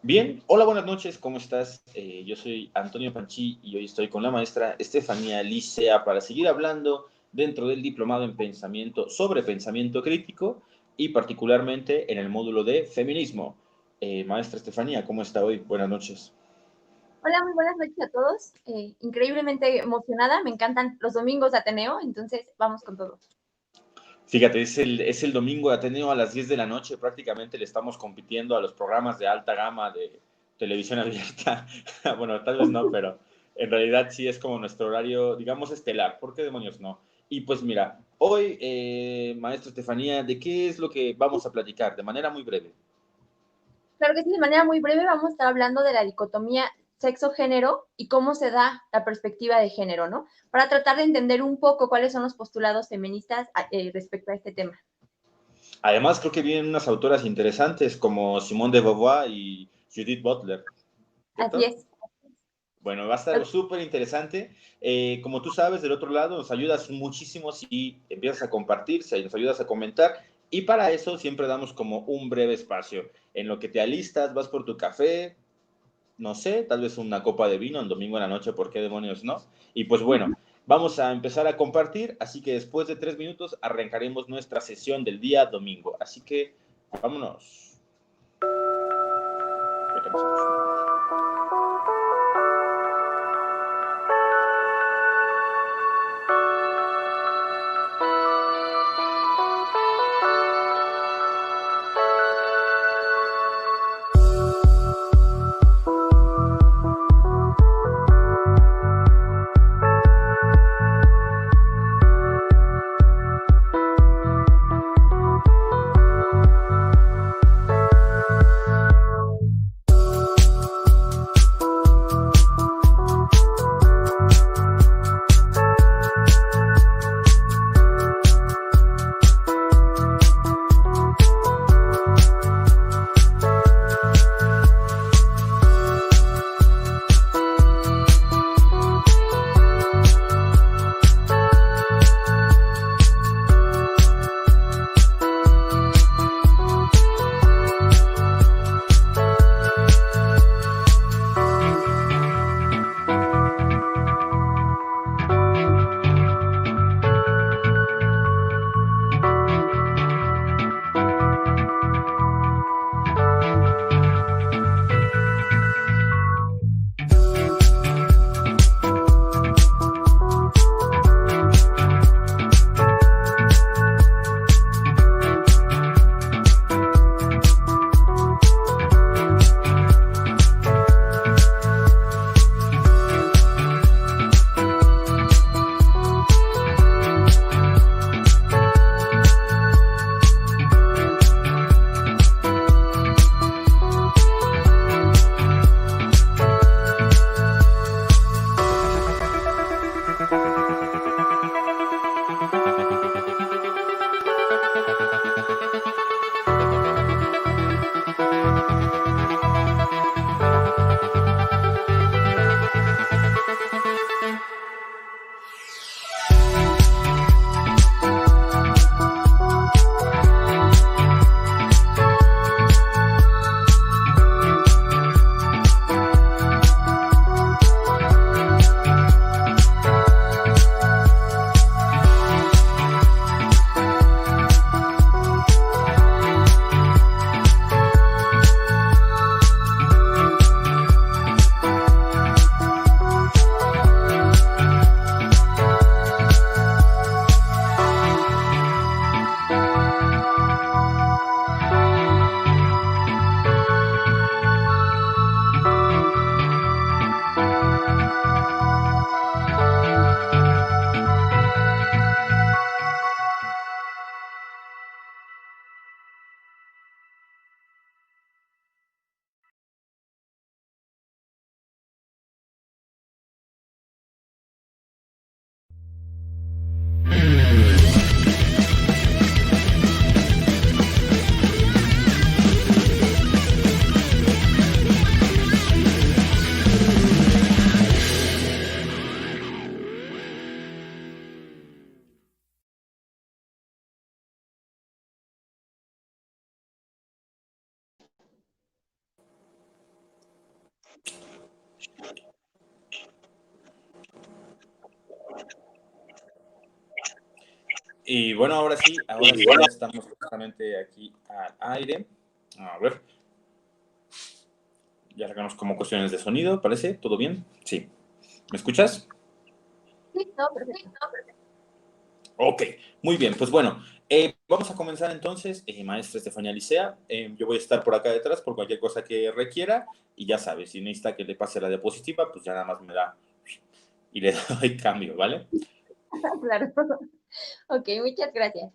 Bien, hola, buenas noches, ¿cómo estás? Yo soy Antonio Panchi y hoy estoy con la maestra Estefanía Licea para seguir hablando dentro del diplomado en pensamiento sobre pensamiento crítico y particularmente en el módulo de feminismo. Maestra Estefanía, ¿cómo está hoy? Buenas noches. Hola, muy buenas noches a todos. Increíblemente emocionada, me encantan los domingos de Ateneo, entonces vamos con todo. Fíjate, es el domingo de Ateneo a las 10 de la noche, prácticamente le estamos compitiendo a los programas de alta gama de televisión abierta. Bueno, tal vez no, pero en realidad sí es como nuestro horario, digamos, estelar. ¿Por qué demonios no? Y pues mira, hoy, maestra Estefanía, ¿de qué es lo que vamos a platicar? De manera muy breve. Claro que sí, de manera muy breve vamos a estar hablando de la dicotomía sexo-género y cómo se da la perspectiva de género, ¿no? Para tratar de entender un poco cuáles son los postulados feministas respecto a este tema. Además, creo que vienen unas autoras interesantes como Simone de Beauvoir y Judith Butler, Así ¿cierto? es. Bueno, va a estar súper interesante. Como tú sabes, del otro lado nos ayudas muchísimo si empiezas a compartir, si nos ayudas a comentar. Y para eso siempre damos como un breve espacio en lo que te alistas, vas por tu café, no sé, tal vez una copa de vino en domingo en la noche, ¿por qué demonios no? Y pues bueno, vamos a empezar a compartir, así que después de 3 minutos arrancaremos nuestra sesión del día domingo. Así que vámonos. Y bueno, ahora sí, ya estamos justamente aquí al aire. A ver. Ya arreglamos como cuestiones de sonido, ¿parece? ¿Todo bien? Sí. ¿Me escuchas? Sí, todo perfecto. Ok, muy bien. Pues bueno, vamos a comenzar entonces, maestra Estefanía Licea. Yo voy a estar por acá detrás por cualquier cosa que requiera. Y ya sabes, si necesita que le pase la diapositiva, pues ya nada más me da y le doy cambio, ¿vale? Claro. Ok, muchas gracias.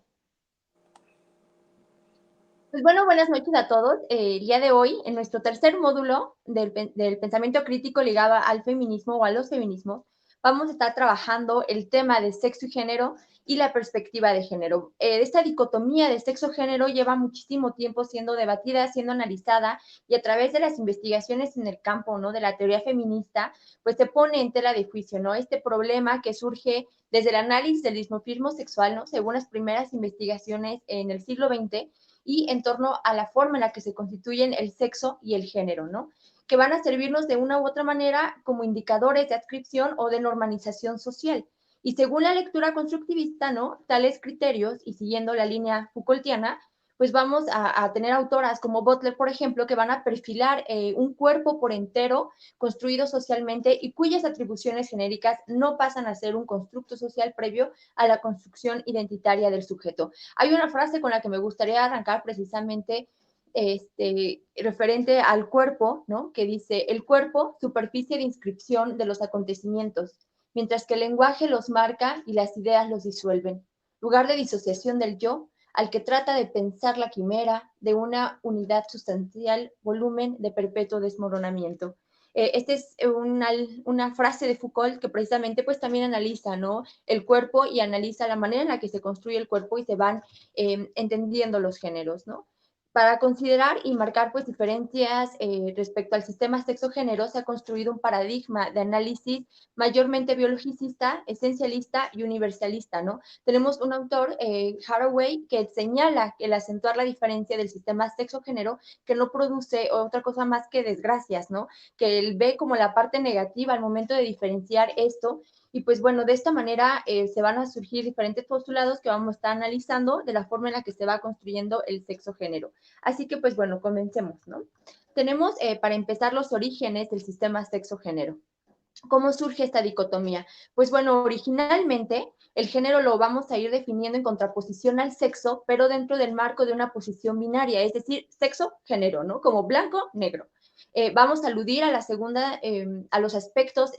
Pues bueno, buenas noches a todos. El día de hoy, en nuestro tercer módulo del pensamiento crítico ligado al feminismo o a los feminismos, vamos a estar trabajando el tema de sexo y género y la perspectiva de género. Esta dicotomía de sexo-género lleva muchísimo tiempo siendo debatida, siendo analizada, y a través de las investigaciones en el campo, ¿no?, de la teoría feminista, pues se pone en tela de juicio, ¿no?, este problema que surge desde el análisis del dimorfismo sexual, ¿no?, según las primeras investigaciones en el siglo XX, y en torno a la forma en la que se constituyen el sexo y el género, ¿no?, que van a servirnos de una u otra manera como indicadores de adscripción o de normalización social. Y según la lectura constructivista, ¿no?, tales criterios, y siguiendo la línea Foucaultiana, pues vamos a tener autoras como Butler, por ejemplo, que van a perfilar un cuerpo por entero construido socialmente y cuyas atribuciones genéricas no pasan a ser un constructo social previo a la construcción identitaria del sujeto. Hay una frase con la que me gustaría arrancar precisamente referente al cuerpo, ¿no?, que dice: el cuerpo, superficie de inscripción de los acontecimientos, mientras que el lenguaje los marca y las ideas los disuelven. Lugar de disociación del yo, al que trata de pensar la quimera de una unidad sustancial, volumen de perpetuo desmoronamiento. Esta es una frase de Foucault que precisamente pues también analiza, ¿no?, el cuerpo, y analiza la manera en la que se construye el cuerpo y se van entendiendo los géneros, ¿no? Para considerar y marcar pues diferencias respecto al sistema sexo-género, se ha construido un paradigma de análisis mayormente biologicista, esencialista y universalista, ¿no? Tenemos un autor, Haraway, que señala que el acentuar la diferencia del sistema sexo-género, que no produce otra cosa más que desgracias, ¿no?, que él ve como la parte negativa al momento de diferenciar esto. Y pues bueno, de esta manera se van a surgir diferentes postulados que vamos a estar analizando de la forma en la que se va construyendo el sexo-género. Así que pues bueno, comencemos, ¿no? Tenemos para empezar los orígenes del sistema sexo-género. ¿Cómo surge esta dicotomía? Pues bueno, originalmente el género lo vamos a ir definiendo en contraposición al sexo, pero dentro del marco de una posición binaria, es decir, sexo-género, ¿no?, como blanco-negro. Vamos a aludir a la segunda, a los aspectos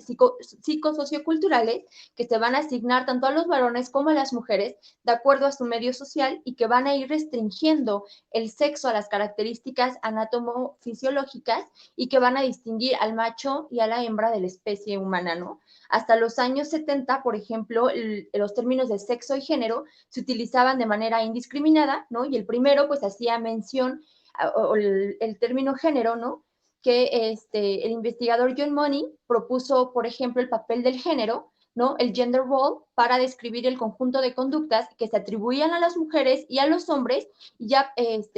psicosocioculturales que se van a asignar tanto a los varones como a las mujeres de acuerdo a su medio social, y que van a ir restringiendo el sexo a las características anatomofisiológicas y que van a distinguir al macho y a la hembra de la especie humana, ¿no? Hasta los años 70, por ejemplo, los términos de sexo y género se utilizaban de manera indiscriminada, ¿no? Y el primero, pues, hacía mención, o el término género, ¿no?, que el investigador John Money propuso, por ejemplo, el papel del género, ¿no?, el gender role, para describir el conjunto de conductas que se atribuían a las mujeres y a los hombres, y ya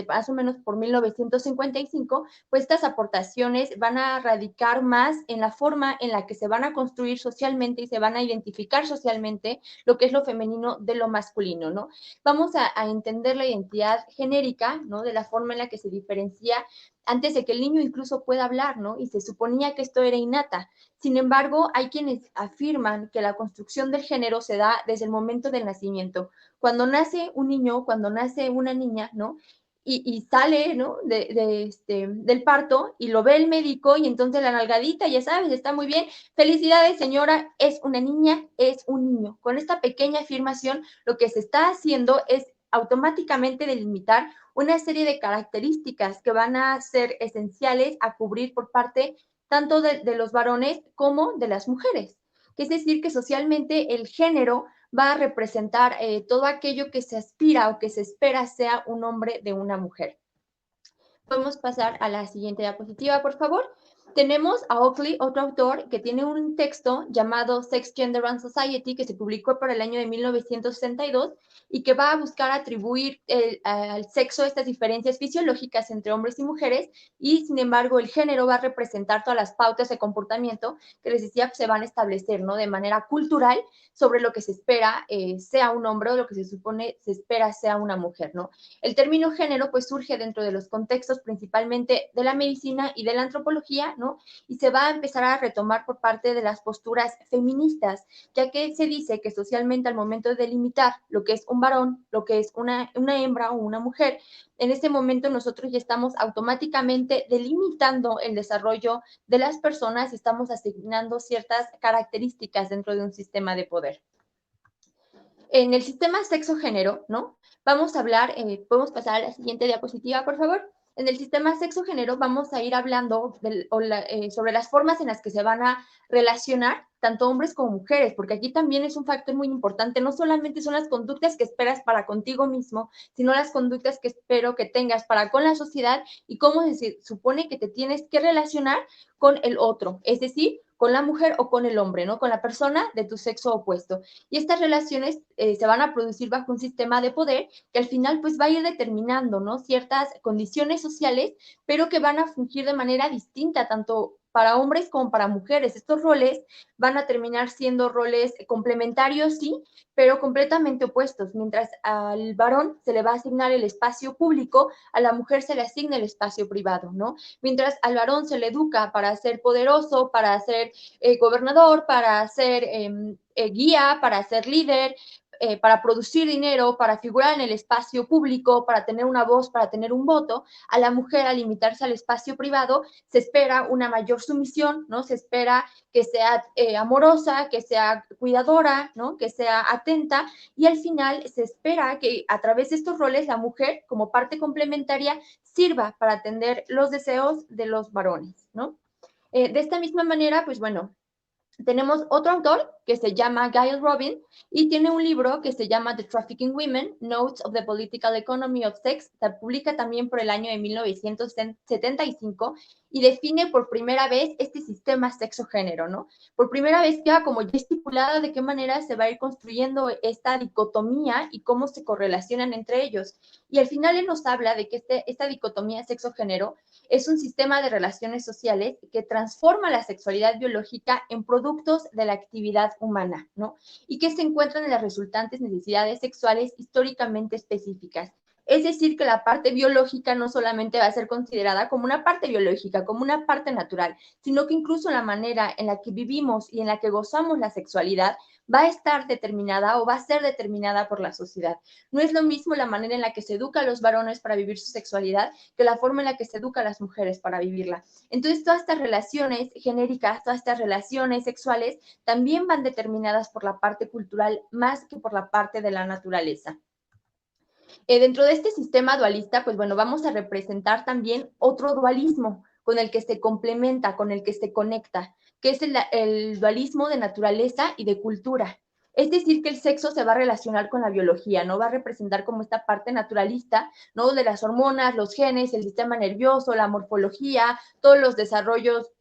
más o menos por 1955, pues estas aportaciones van a radicar más en la forma en la que se van a construir socialmente y se van a identificar socialmente lo que es lo femenino de lo masculino, ¿no? Vamos a entender la identidad genérica, ¿no?, de la forma en la que se diferencia antes de que el niño incluso pueda hablar, ¿no? Y se suponía que esto era innata. Sin embargo, hay quienes afirman que la construcción del género se da desde el momento del nacimiento. Cuando nace un niño, cuando nace una niña, ¿no?, y sale, ¿no?, del parto, y lo ve el médico, y entonces la nalgadita, ya sabes, está muy bien. Felicidades, señora, es una niña, es un niño. Con esta pequeña afirmación, lo que se está haciendo es automáticamente delimitar una serie de características que van a ser esenciales a cubrir por parte tanto de los varones como de las mujeres. Es decir, que socialmente el género va a representar todo aquello que se aspira o que se espera sea un hombre de una mujer. Podemos pasar a la siguiente diapositiva, por favor. Tenemos a Oakley, otro autor, que tiene un texto llamado Sex, Gender and Society, que se publicó por el año de 1962 y que va a buscar atribuir al sexo estas diferencias fisiológicas entre hombres y mujeres, y sin embargo el género va a representar todas las pautas de comportamiento que les decía se van a establecer, ¿no? De manera cultural sobre lo que se espera sea un hombre o lo que se supone se espera sea una mujer, ¿no? El término género pues surge dentro de los contextos principalmente de la medicina y de la antropología, ¿no? Y se va a empezar a retomar por parte de las posturas feministas, ya que se dice que socialmente al momento de delimitar lo que es un varón, lo que es una hembra o una mujer, en este momento nosotros ya estamos automáticamente delimitando el desarrollo de las personas y estamos asignando ciertas características dentro de un sistema de poder. En el sistema sexo-género, ¿no? Vamos a hablar, podemos pasar a la siguiente diapositiva, por favor. En el sistema sexo-género vamos a ir hablando sobre las formas en las que se van a relacionar tanto hombres como mujeres, porque aquí también es un factor muy importante. No solamente son las conductas que esperas para contigo mismo, sino las conductas que espero que tengas para con la sociedad y cómo se supone que te tienes que relacionar con el otro, es decir, con la mujer o con el hombre, ¿no? Con la persona de tu sexo opuesto. Y estas relaciones se van a producir bajo un sistema de poder que al final pues va a ir determinando, ¿no? Ciertas condiciones sociales, pero que van a fungir de manera distinta, tanto para hombres como para mujeres. Estos roles van a terminar siendo roles complementarios, sí, pero completamente opuestos. Mientras al varón se le va a asignar el espacio público, a la mujer se le asigna el espacio privado, ¿no? Mientras al varón se le educa para ser poderoso, para ser gobernador, para ser guía, para ser líder, para producir dinero, para figurar en el espacio público, para tener una voz, para tener un voto. A la mujer, al limitarse al espacio privado, se espera una mayor sumisión, ¿no? Se espera que sea amorosa, que sea cuidadora, ¿no? Que sea atenta, y al final se espera que a través de estos roles la mujer, como parte complementaria, sirva para atender los deseos de los varones, ¿no? De esta misma manera, pues bueno, tenemos otro autor que se llama Gail Robin y tiene un libro que se llama The Trafficking Women, Notes of the Political Economy of Sex, se publica también por el año de 1975 y define por primera vez este sistema sexo-género, ¿no? Por primera vez queda como ya estipulada de qué manera se va a ir construyendo esta dicotomía y cómo se correlacionan entre ellos. Y al final él nos habla de que esta dicotomía sexo-género es un sistema de relaciones sociales que transforma la sexualidad biológica en productos de la actividad humana, ¿no? Y que se encuentran en las resultantes necesidades sexuales históricamente específicas. Es decir, que la parte biológica no solamente va a ser considerada como una parte biológica, como una parte natural, sino que incluso la manera en la que vivimos y en la que gozamos la sexualidad va a estar determinada o va a ser determinada por la sociedad. No es lo mismo la manera en la que se educa a los varones para vivir su sexualidad que la forma en la que se educa a las mujeres para vivirla. Entonces, todas estas relaciones genéricas, todas estas relaciones sexuales también van determinadas por la parte cultural más que por la parte de la naturaleza. Dentro de este sistema dualista, pues bueno, vamos a representar también otro dualismo con el que se complementa, con el que se conecta, que es el dualismo de naturaleza y de cultura. Es decir, que el sexo se va a relacionar con la biología, no va a representar como esta parte naturalista, ¿no? De las hormonas, los genes, el sistema nervioso, la morfología, todos los desarrollos,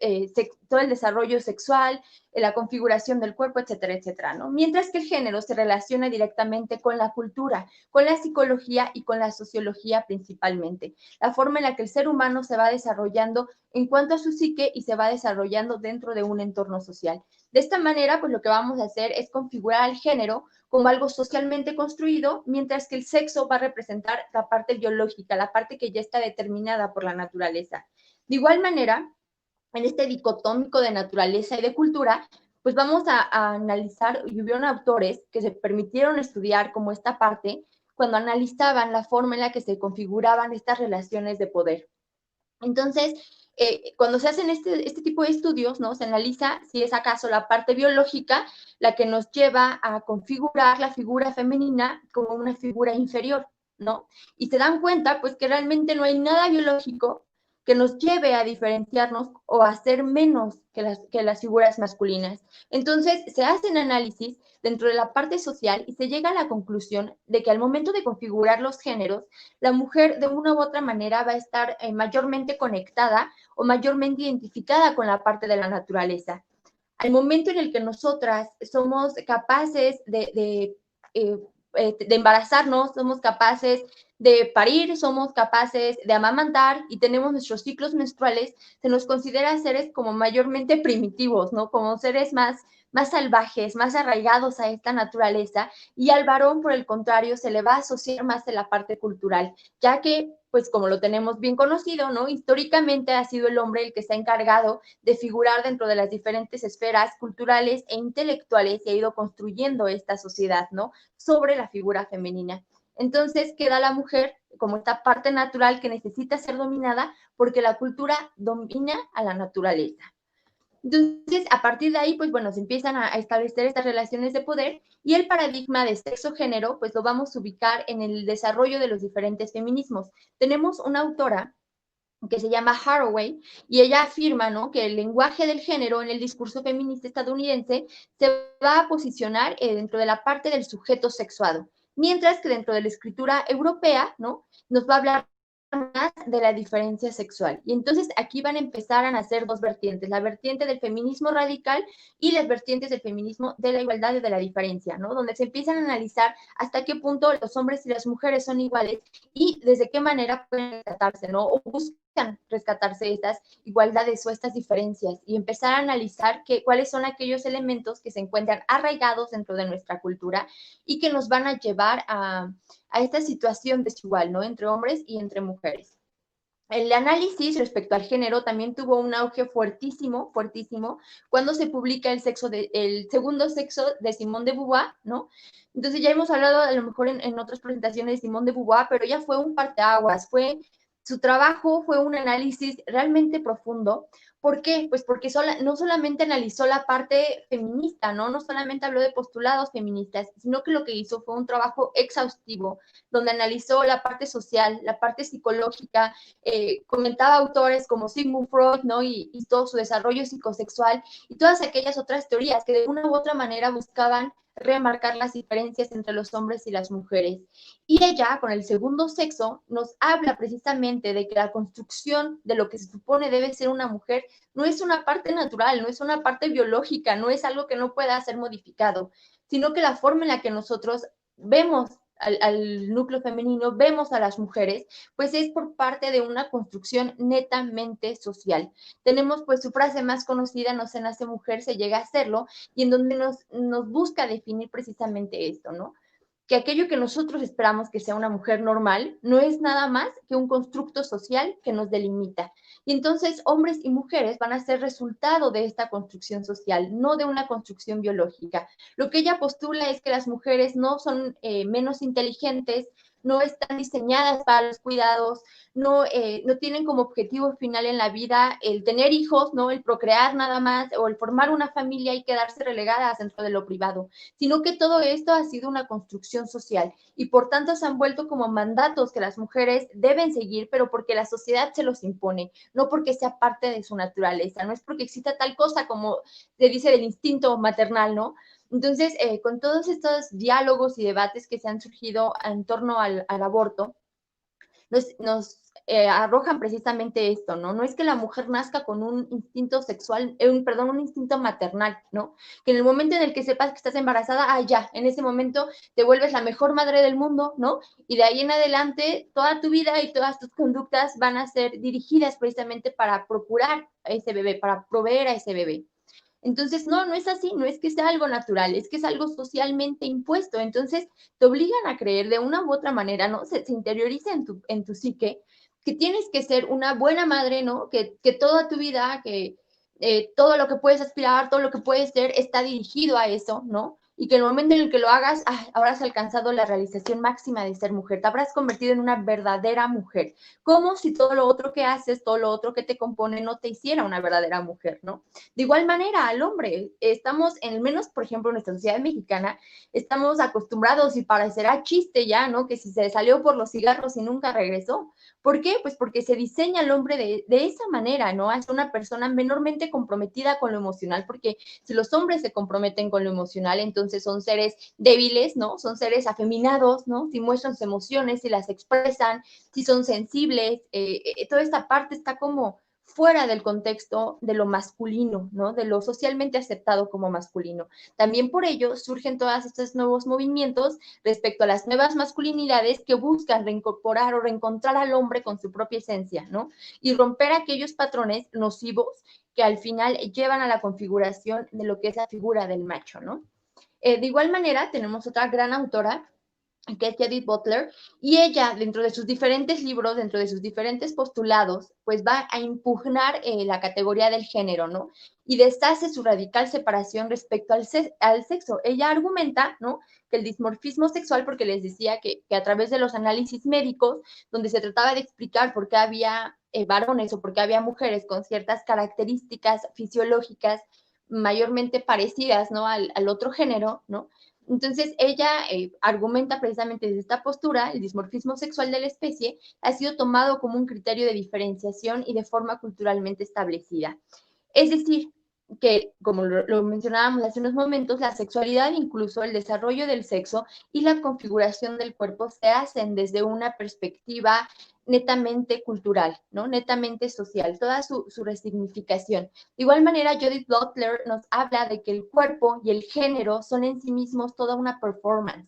todo el desarrollo sexual, la configuración del cuerpo, etcétera, etcétera, ¿no? Mientras que el género se relaciona directamente con la cultura, con la psicología y con la sociología principalmente. La forma en la que el ser humano se va desarrollando en cuanto a su psique y se va desarrollando dentro de un entorno social. De esta manera, pues lo que vamos a hacer es configurar al género como algo socialmente construido, mientras que el sexo va a representar la parte biológica, la parte que ya está determinada por la naturaleza. De igual manera, en este dicotómico de naturaleza y de cultura, pues vamos a analizar, y hubieron autores que se permitieron estudiar como esta parte cuando analizaban la forma en la que se configuraban estas relaciones de poder. Entonces, cuando se hacen este tipo de estudios, ¿no? Se analiza si es acaso la parte biológica la que nos lleva a configurar la figura femenina como una figura inferior, ¿no? Y se dan cuenta, pues, que realmente no hay nada biológico que nos lleve a diferenciarnos o a ser menos que las figuras masculinas. Entonces, se hacen análisis dentro de la parte social y se llega a la conclusión de que al momento de configurar los géneros, la mujer de una u otra manera va a estar mayormente conectada o mayormente identificada con la parte de la naturaleza. Al momento en el que nosotras somos capaces de embarazarnos, somos capaces de parir, somos capaces de amamantar y tenemos nuestros ciclos menstruales, se nos considera seres como mayormente primitivos, ¿no? Como seres más salvajes, más arraigados a esta naturaleza, y al varón, por el contrario, se le va a asociar más en la parte cultural, ya que, pues como lo tenemos bien conocido, ¿no? Históricamente ha sido el hombre el que se ha encargado de figurar dentro de las diferentes esferas culturales e intelectuales y ha ido construyendo esta sociedad, ¿no? Sobre la figura femenina. Entonces queda la mujer como esta parte natural que necesita ser dominada porque la cultura domina a la naturaleza. Entonces, a partir de ahí, pues bueno, se empiezan a establecer estas relaciones de poder y el paradigma de sexo-género, pues lo vamos a ubicar en el desarrollo de los diferentes feminismos. Tenemos una autora que se llama Haraway, y ella afirma, ¿no?, que el lenguaje del género en el discurso feminista estadounidense se va a posicionar dentro de la parte del sujeto sexuado, mientras que dentro de la escritura europea, ¿no?, nos va a hablar más de la diferencia sexual. Y entonces aquí van a empezar a nacer dos vertientes, la vertiente del feminismo radical y las vertientes del feminismo de la igualdad y de la diferencia, ¿no?, donde se empiezan a analizar hasta qué punto los hombres y las mujeres son iguales y desde qué manera pueden rescatarse, ¿no?, o buscan rescatarse estas igualdades o estas diferencias y empezar a analizar cuáles son aquellos elementos que se encuentran arraigados dentro de nuestra cultura y que nos van a llevar a esta situación desigual, ¿no?, entre hombres y entre mujeres. El análisis respecto al género también tuvo un auge fuertísimo, fuertísimo, cuando se publica el segundo sexo de Simone de Beauvoir, ¿no? Entonces ya hemos hablado a lo mejor en otras presentaciones de Simone de Beauvoir, pero ya fue un parteaguas, su trabajo fue un análisis realmente profundo. ¿Por qué? Pues porque no solamente analizó la parte feminista, ¿no? No solamente habló de postulados feministas, sino que lo que hizo fue un trabajo exhaustivo, donde analizó la parte social, la parte psicológica, comentaba autores como Sigmund Freud, ¿no? Y todo su desarrollo psicosexual y todas aquellas otras teorías que de una u otra manera buscaban remarcar las diferencias entre los hombres y las mujeres. Y ella, con el segundo sexo, nos habla precisamente de que la construcción de lo que se supone debe ser una mujer no es una parte natural, no es una parte biológica, no es algo que no pueda ser modificado, sino que la forma en la que nosotros vemos al núcleo femenino, vemos a las mujeres, pues es por parte de una construcción netamente social. Tenemos pues su frase más conocida, no se nace mujer, se llega a hacerlo, y en donde nos busca definir precisamente esto, ¿no? Que aquello que nosotros esperamos que sea una mujer normal no es nada más que un constructo social que nos delimita. Y entonces hombres y mujeres van a ser resultado de esta construcción social, no de una construcción biológica. Lo que ella postula es que las mujeres no son menos inteligentes, no están diseñadas para los cuidados, no tienen como objetivo final en la vida el tener hijos, ¿no?, el procrear nada más, o el formar una familia y quedarse relegadas dentro de lo privado, sino que todo esto ha sido una construcción social y por tanto se han vuelto como mandatos que las mujeres deben seguir, pero porque la sociedad se los impone, no porque sea parte de su naturaleza, no es porque exista tal cosa como se dice del instinto maternal, ¿no? Entonces, con todos estos diálogos y debates que se han surgido en torno al aborto, nos arrojan precisamente esto, ¿no? No es que la mujer nazca con un instinto sexual, un instinto maternal, ¿no? Que en el momento en el que sepas que estás embarazada, ya, en ese momento te vuelves la mejor madre del mundo, ¿no? Y de ahí en adelante, toda tu vida y todas tus conductas van a ser dirigidas precisamente para procurar a ese bebé, para proveer a ese bebé. Entonces, no es así, no es que sea algo natural, es que es algo socialmente impuesto. Entonces, te obligan a creer de una u otra manera, ¿no? Se interioriza en tu psique que tienes que ser una buena madre, ¿no? Que toda tu vida, que todo lo que puedes aspirar, todo lo que puedes ser, está dirigido a eso, ¿no? Y que el momento en el que lo hagas, habrás alcanzado la realización máxima de ser mujer, te habrás convertido en una verdadera mujer, como si todo lo otro que haces, todo lo otro que te compone no te hiciera una verdadera mujer, ¿no? De igual manera, al hombre, estamos, en el menos, por ejemplo, en nuestra sociedad mexicana, estamos acostumbrados y parecerá chiste ya, ¿no? Que si se salió por los cigarros y nunca regresó, ¿Por qué? Pues porque se diseña al hombre de esa manera, ¿no? Es una persona menormente comprometida con lo emocional, porque si los hombres se comprometen con lo emocional, entonces son seres débiles, ¿no? Son seres afeminados, ¿no? Si muestran sus emociones, si las expresan, si son sensibles, toda esta parte está como fuera del contexto de lo masculino, ¿no? De lo socialmente aceptado como masculino. También por ello surgen todos estos nuevos movimientos respecto a las nuevas masculinidades que buscan reincorporar o reencontrar al hombre con su propia esencia, ¿no? Y romper aquellos patrones nocivos que al final llevan a la configuración de lo que es la figura del macho, ¿no? De igual manera, tenemos otra gran autora que es Judith Butler, y ella, dentro de sus diferentes libros, dentro de sus diferentes postulados, pues va a impugnar la categoría del género, ¿no? Y deshace su radical separación respecto al sexo. Ella argumenta, ¿no? Que el dismorfismo sexual, porque les decía que a través de los análisis médicos, donde se trataba de explicar por qué había varones o por qué había mujeres con ciertas características fisiológicas mayormente parecidas, ¿no? Al otro género, ¿no? Entonces, ella argumenta precisamente desde esta postura, el dismorfismo sexual de la especie ha sido tomado como un criterio de diferenciación y de forma culturalmente establecida. Es decir, que, como lo mencionábamos hace unos momentos, la sexualidad, incluso el desarrollo del sexo y la configuración del cuerpo se hacen desde una perspectiva netamente cultural, ¿no? Netamente social, toda su resignificación. De igual manera, Judith Butler nos habla de que el cuerpo y el género son en sí mismos toda una performance.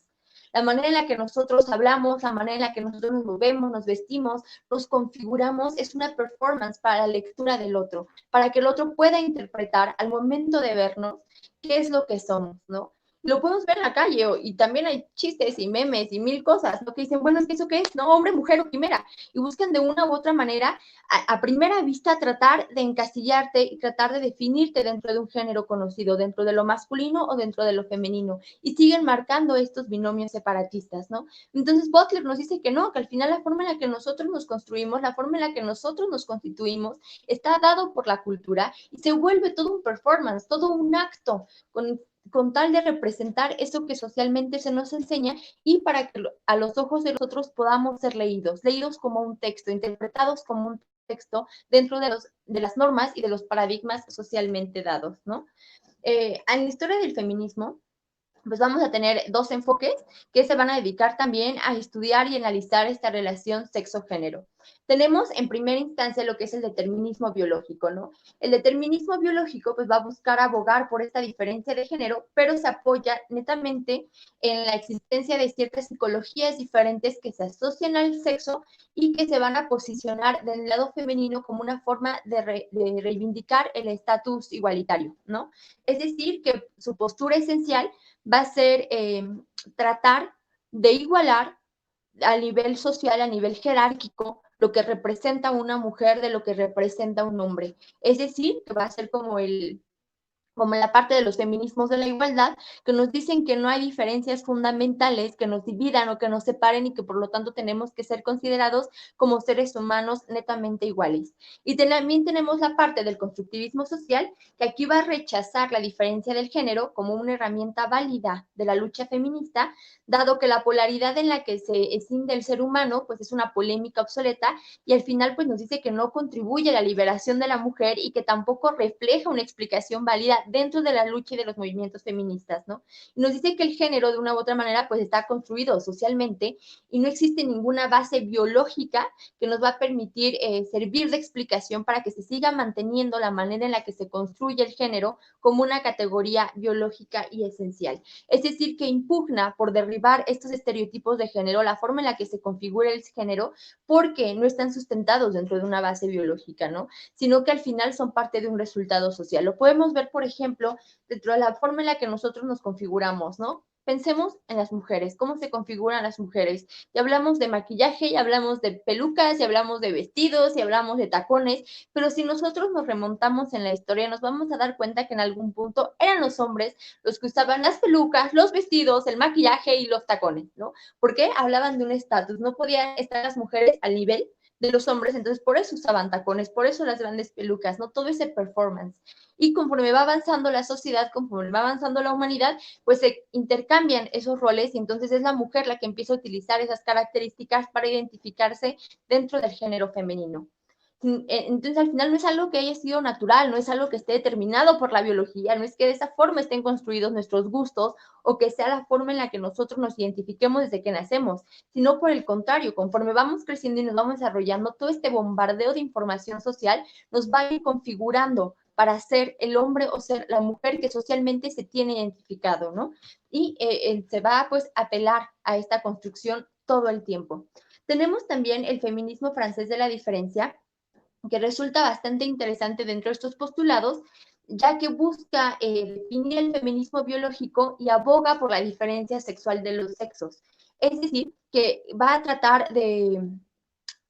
La manera en la que nosotros hablamos, la manera en la que nosotros nos movemos, nos vestimos, nos configuramos, es una performance para la lectura del otro, para que el otro pueda interpretar al momento de vernos qué es lo que somos, ¿no? Lo podemos ver en la calle y también hay chistes y memes y mil cosas, ¿no? Que dicen, bueno, es que eso qué es, ¿no? Hombre, mujer o quimera. Y buscan de una u otra manera, a primera vista, tratar de encasillarte y tratar de definirte dentro de un género conocido, dentro de lo masculino o dentro de lo femenino. Y siguen marcando estos binomios separatistas, ¿no? Entonces Butler nos dice que no, que al final la forma en la que nosotros nos construimos, la forma en la que nosotros nos constituimos, está dado por la cultura y se vuelve todo un performance, todo un acto con tal de representar eso que socialmente se nos enseña y para que a los ojos de los otros podamos ser leídos como un texto, interpretados como un texto dentro de las normas y de los paradigmas socialmente dados, ¿no? En la historia del feminismo, pues vamos a tener dos enfoques que se van a dedicar también a estudiar y analizar esta relación sexo-género. Tenemos en primera instancia lo que es el determinismo biológico, ¿no? El determinismo biológico pues va a buscar abogar por esta diferencia de género, pero se apoya netamente en la existencia de ciertas psicologías diferentes que se asocian al sexo y que se van a posicionar del lado femenino como una forma de reivindicar el estatus igualitario, ¿no? Es decir, que su postura esencial va a ser tratar de igualar a nivel social, a nivel jerárquico, lo que representa una mujer de lo que representa un hombre. Es decir, que va a ser como en la parte de los feminismos de la igualdad, que nos dicen que no hay diferencias fundamentales que nos dividan o que nos separen y que por lo tanto tenemos que ser considerados como seres humanos netamente iguales. Y también tenemos la parte del constructivismo social, que aquí va a rechazar la diferencia del género como una herramienta válida de la lucha feminista, dado que la polaridad en la que se escinde el ser humano, pues es una polémica obsoleta y al final pues nos dice que no contribuye a la liberación de la mujer y que tampoco refleja una explicación válida dentro de la lucha y de los movimientos feministas, ¿no? Y nos dice que el género de una u otra manera pues está construido socialmente y no existe ninguna base biológica que nos va a permitir servir de explicación para que se siga manteniendo la manera en la que se construye el género como una categoría biológica y esencial. Es decir, que impugna por derribar estos estereotipos de género, la forma en la que se configura el género, porque no están sustentados dentro de una base biológica, ¿no? Sino que al final son parte de un resultado social. Lo podemos ver, por ejemplo, dentro de la forma en la que nosotros nos configuramos, ¿no? Pensemos en las mujeres, cómo se configuran las mujeres. Ya hablamos de maquillaje, ya hablamos de pelucas, ya hablamos de vestidos, ya hablamos de tacones, pero si nosotros nos remontamos en la historia, nos vamos a dar cuenta que en algún punto eran los hombres los que usaban las pelucas, los vestidos, el maquillaje y los tacones, ¿no? Porque hablaban de un estatus, no podían estar las mujeres al nivel de los hombres, entonces por eso usaban tacones, por eso las grandes pelucas, ¿no? Todo ese performance. Y conforme va avanzando la sociedad, conforme va avanzando la humanidad, pues se intercambian esos roles y entonces es la mujer la que empieza a utilizar esas características para identificarse dentro del género femenino. Entonces, al final no es algo que haya sido natural, no es algo que esté determinado por la biología, no es que de esa forma estén construidos nuestros gustos o que sea la forma en la que nosotros nos identifiquemos desde que nacemos, sino por el contrario, conforme vamos creciendo y nos vamos desarrollando, todo este bombardeo de información social nos va a ir configurando para ser el hombre o ser la mujer que socialmente se tiene identificado, ¿no? Y se va pues a apelar a esta construcción todo el tiempo. Tenemos también el feminismo francés de la diferencia, que resulta bastante interesante dentro de estos postulados, ya que busca definir el feminismo biológico y aboga por la diferencia sexual de los sexos. Es decir, que va a tratar de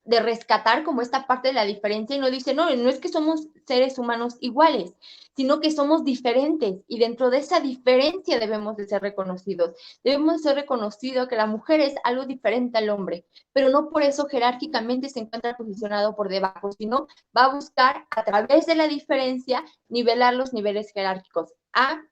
rescatar como esta parte de la diferencia y no dice, no, no es que somos seres humanos iguales, sino que somos diferentes y dentro de esa diferencia debemos de ser reconocidos. Debemos de ser reconocido que la mujer es algo diferente al hombre, pero no por eso jerárquicamente se encuentra posicionado por debajo, sino va a buscar a través de la diferencia nivelar los niveles jerárquicos.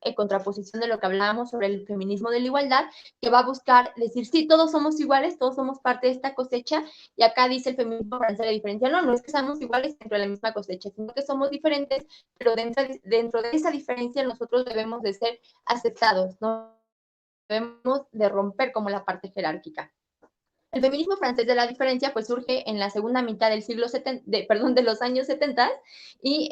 En contraposición de lo que hablábamos sobre el feminismo de la igualdad, que va a buscar decir, sí, todos somos iguales, todos somos parte de esta cosecha, y acá dice el feminismo francés la diferencia, no, no es que seamos iguales dentro de la misma cosecha, sino que somos diferentes, pero dentro de esa diferencia nosotros debemos de ser aceptados, no debemos de romper como la parte jerárquica. El feminismo francés de la diferencia pues surge en la segunda mitad del siglo 70, de los años 70 y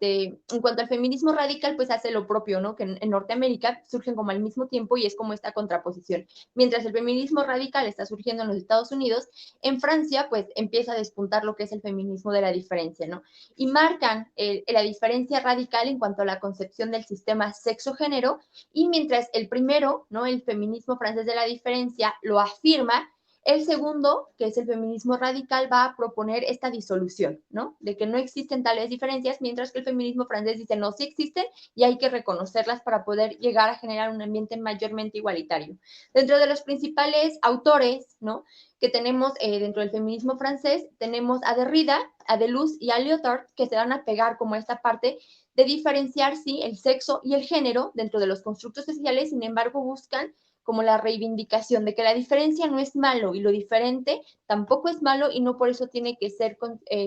en cuanto al feminismo radical pues hace lo propio, ¿no? Que en Norteamérica surgen como al mismo tiempo y es como esta contraposición. Mientras el feminismo radical está surgiendo en los Estados Unidos, en Francia pues empieza a despuntar lo que es el feminismo de la diferencia, ¿no? Y marcan la diferencia radical en cuanto a la concepción del sistema sexo-género y mientras el primero, ¿no? El feminismo francés de la diferencia lo afirma, el segundo, que es el feminismo radical, va a proponer esta disolución, ¿no? De que no existen tales diferencias, mientras que el feminismo francés dice, no, sí existen y hay que reconocerlas para poder llegar a generar un ambiente mayormente igualitario. Dentro de los principales autores, ¿no? Que tenemos dentro del feminismo francés, tenemos a Derrida, a Deleuze y a Lyotard, que se van a pegar como esta parte de diferenciar, sí, el sexo y el género dentro de los constructos sociales, sin embargo, buscan como la reivindicación de que la diferencia no es malo y lo diferente tampoco es malo y no por eso tiene que ser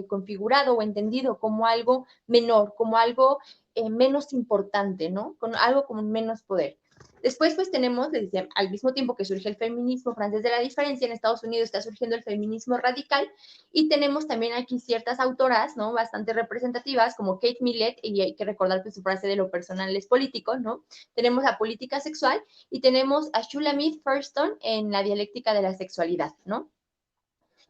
configurado o entendido como algo menor, como algo menos importante, ¿no? Con algo con menos poder. Después, pues tenemos, les decía, al mismo tiempo que surge el feminismo francés de la diferencia, en Estados Unidos está surgiendo el feminismo radical y tenemos también aquí ciertas autoras, ¿no? Bastante representativas, como Kate Millett, y hay que recordar que su frase de lo personal es político, ¿no? Tenemos la política sexual y tenemos a Shulamit Firestone en la dialéctica de la sexualidad, ¿no?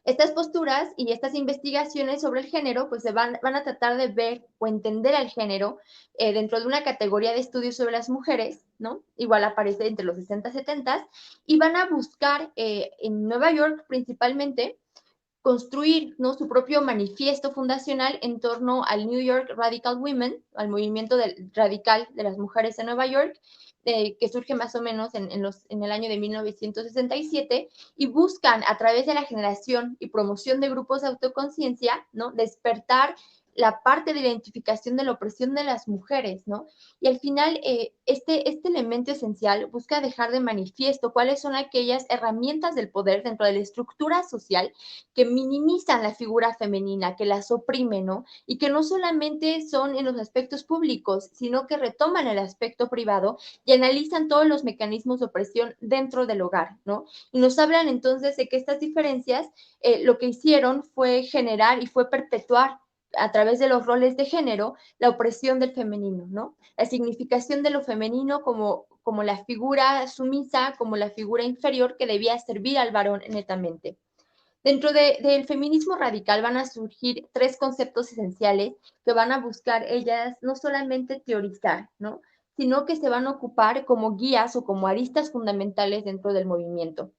Estas posturas y estas investigaciones sobre el género pues van a tratar de ver o entender al género dentro de una categoría de estudios sobre las mujeres, ¿no? Igual aparece entre los 60 y 70 y van a buscar en Nueva York principalmente construir, ¿no? Su propio manifiesto fundacional en torno al New York Radical Women, al movimiento radical de las mujeres en Nueva York, que surge más o menos en el año de 1967, y buscan a través de la generación y promoción de grupos de autoconciencia, ¿no? Despertar la parte de identificación de la opresión de las mujeres, ¿no? Y al final, este elemento esencial busca dejar de manifiesto cuáles son aquellas herramientas del poder dentro de la estructura social que minimizan la figura femenina, que las oprimen, ¿no? Y que no solamente son en los aspectos públicos, sino que retoman el aspecto privado y analizan todos los mecanismos de opresión dentro del hogar, ¿no? Y nos hablan entonces de que estas diferencias lo que hicieron fue generar y fue perpetuar a través de los roles de género, la opresión del femenino, ¿no? La significación de lo femenino como la figura sumisa, como la figura inferior que debía servir al varón netamente. Dentro del feminismo radical van a surgir tres conceptos esenciales que van a buscar ellas no solamente teorizar, ¿no? Sino que se van a ocupar como guías o como aristas fundamentales dentro del movimiento.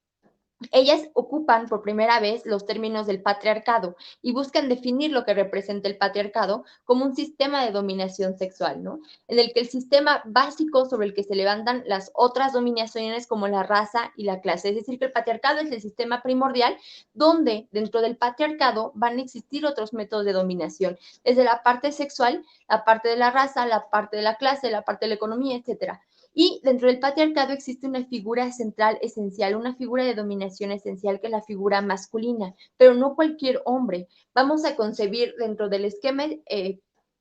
Ellas ocupan por primera vez los términos del patriarcado y buscan definir lo que representa el patriarcado como un sistema de dominación sexual, ¿no? En el que el sistema básico sobre el que se levantan las otras dominaciones como la raza y la clase. Es decir, que el patriarcado es el sistema primordial donde dentro del patriarcado van a existir otros métodos de dominación, desde la parte sexual, la parte de la raza, la parte de la clase, la parte de la economía, etcétera. Y dentro del patriarcado existe una figura central esencial, una figura de dominación esencial que es la figura masculina, pero no cualquier hombre. Vamos a concebir dentro del esquema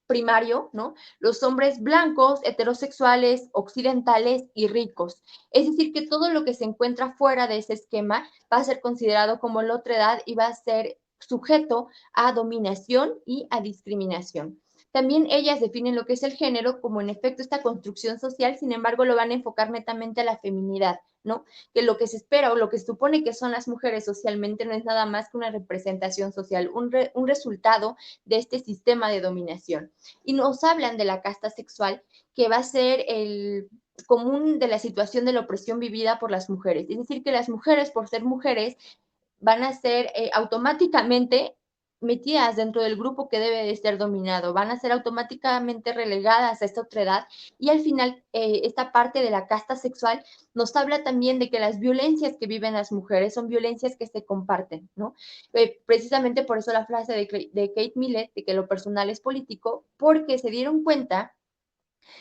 primario, ¿no? Los hombres blancos, heterosexuales, occidentales y ricos. Es decir, que todo lo que se encuentra fuera de ese esquema va a ser considerado como la otredad y va a ser sujeto a dominación y a discriminación. También ellas definen lo que es el género como en efecto esta construcción social, sin embargo lo van a enfocar netamente a la feminidad, ¿no? Que lo que se espera o lo que se supone que son las mujeres socialmente no es nada más que una representación social, un resultado de este sistema de dominación. Y nos hablan de la casta sexual, que va a ser el común de la situación de la opresión vivida por las mujeres. Es decir, que las mujeres, por ser mujeres, van a ser automáticamente metidas dentro del grupo que debe de ser dominado, van a ser automáticamente relegadas a esta otredad y al final esta parte de la casta sexual nos habla también de que las violencias que viven las mujeres son violencias que se comparten, ¿no? Precisamente por eso la frase de Kate Millett, de que lo personal es político, porque se dieron cuenta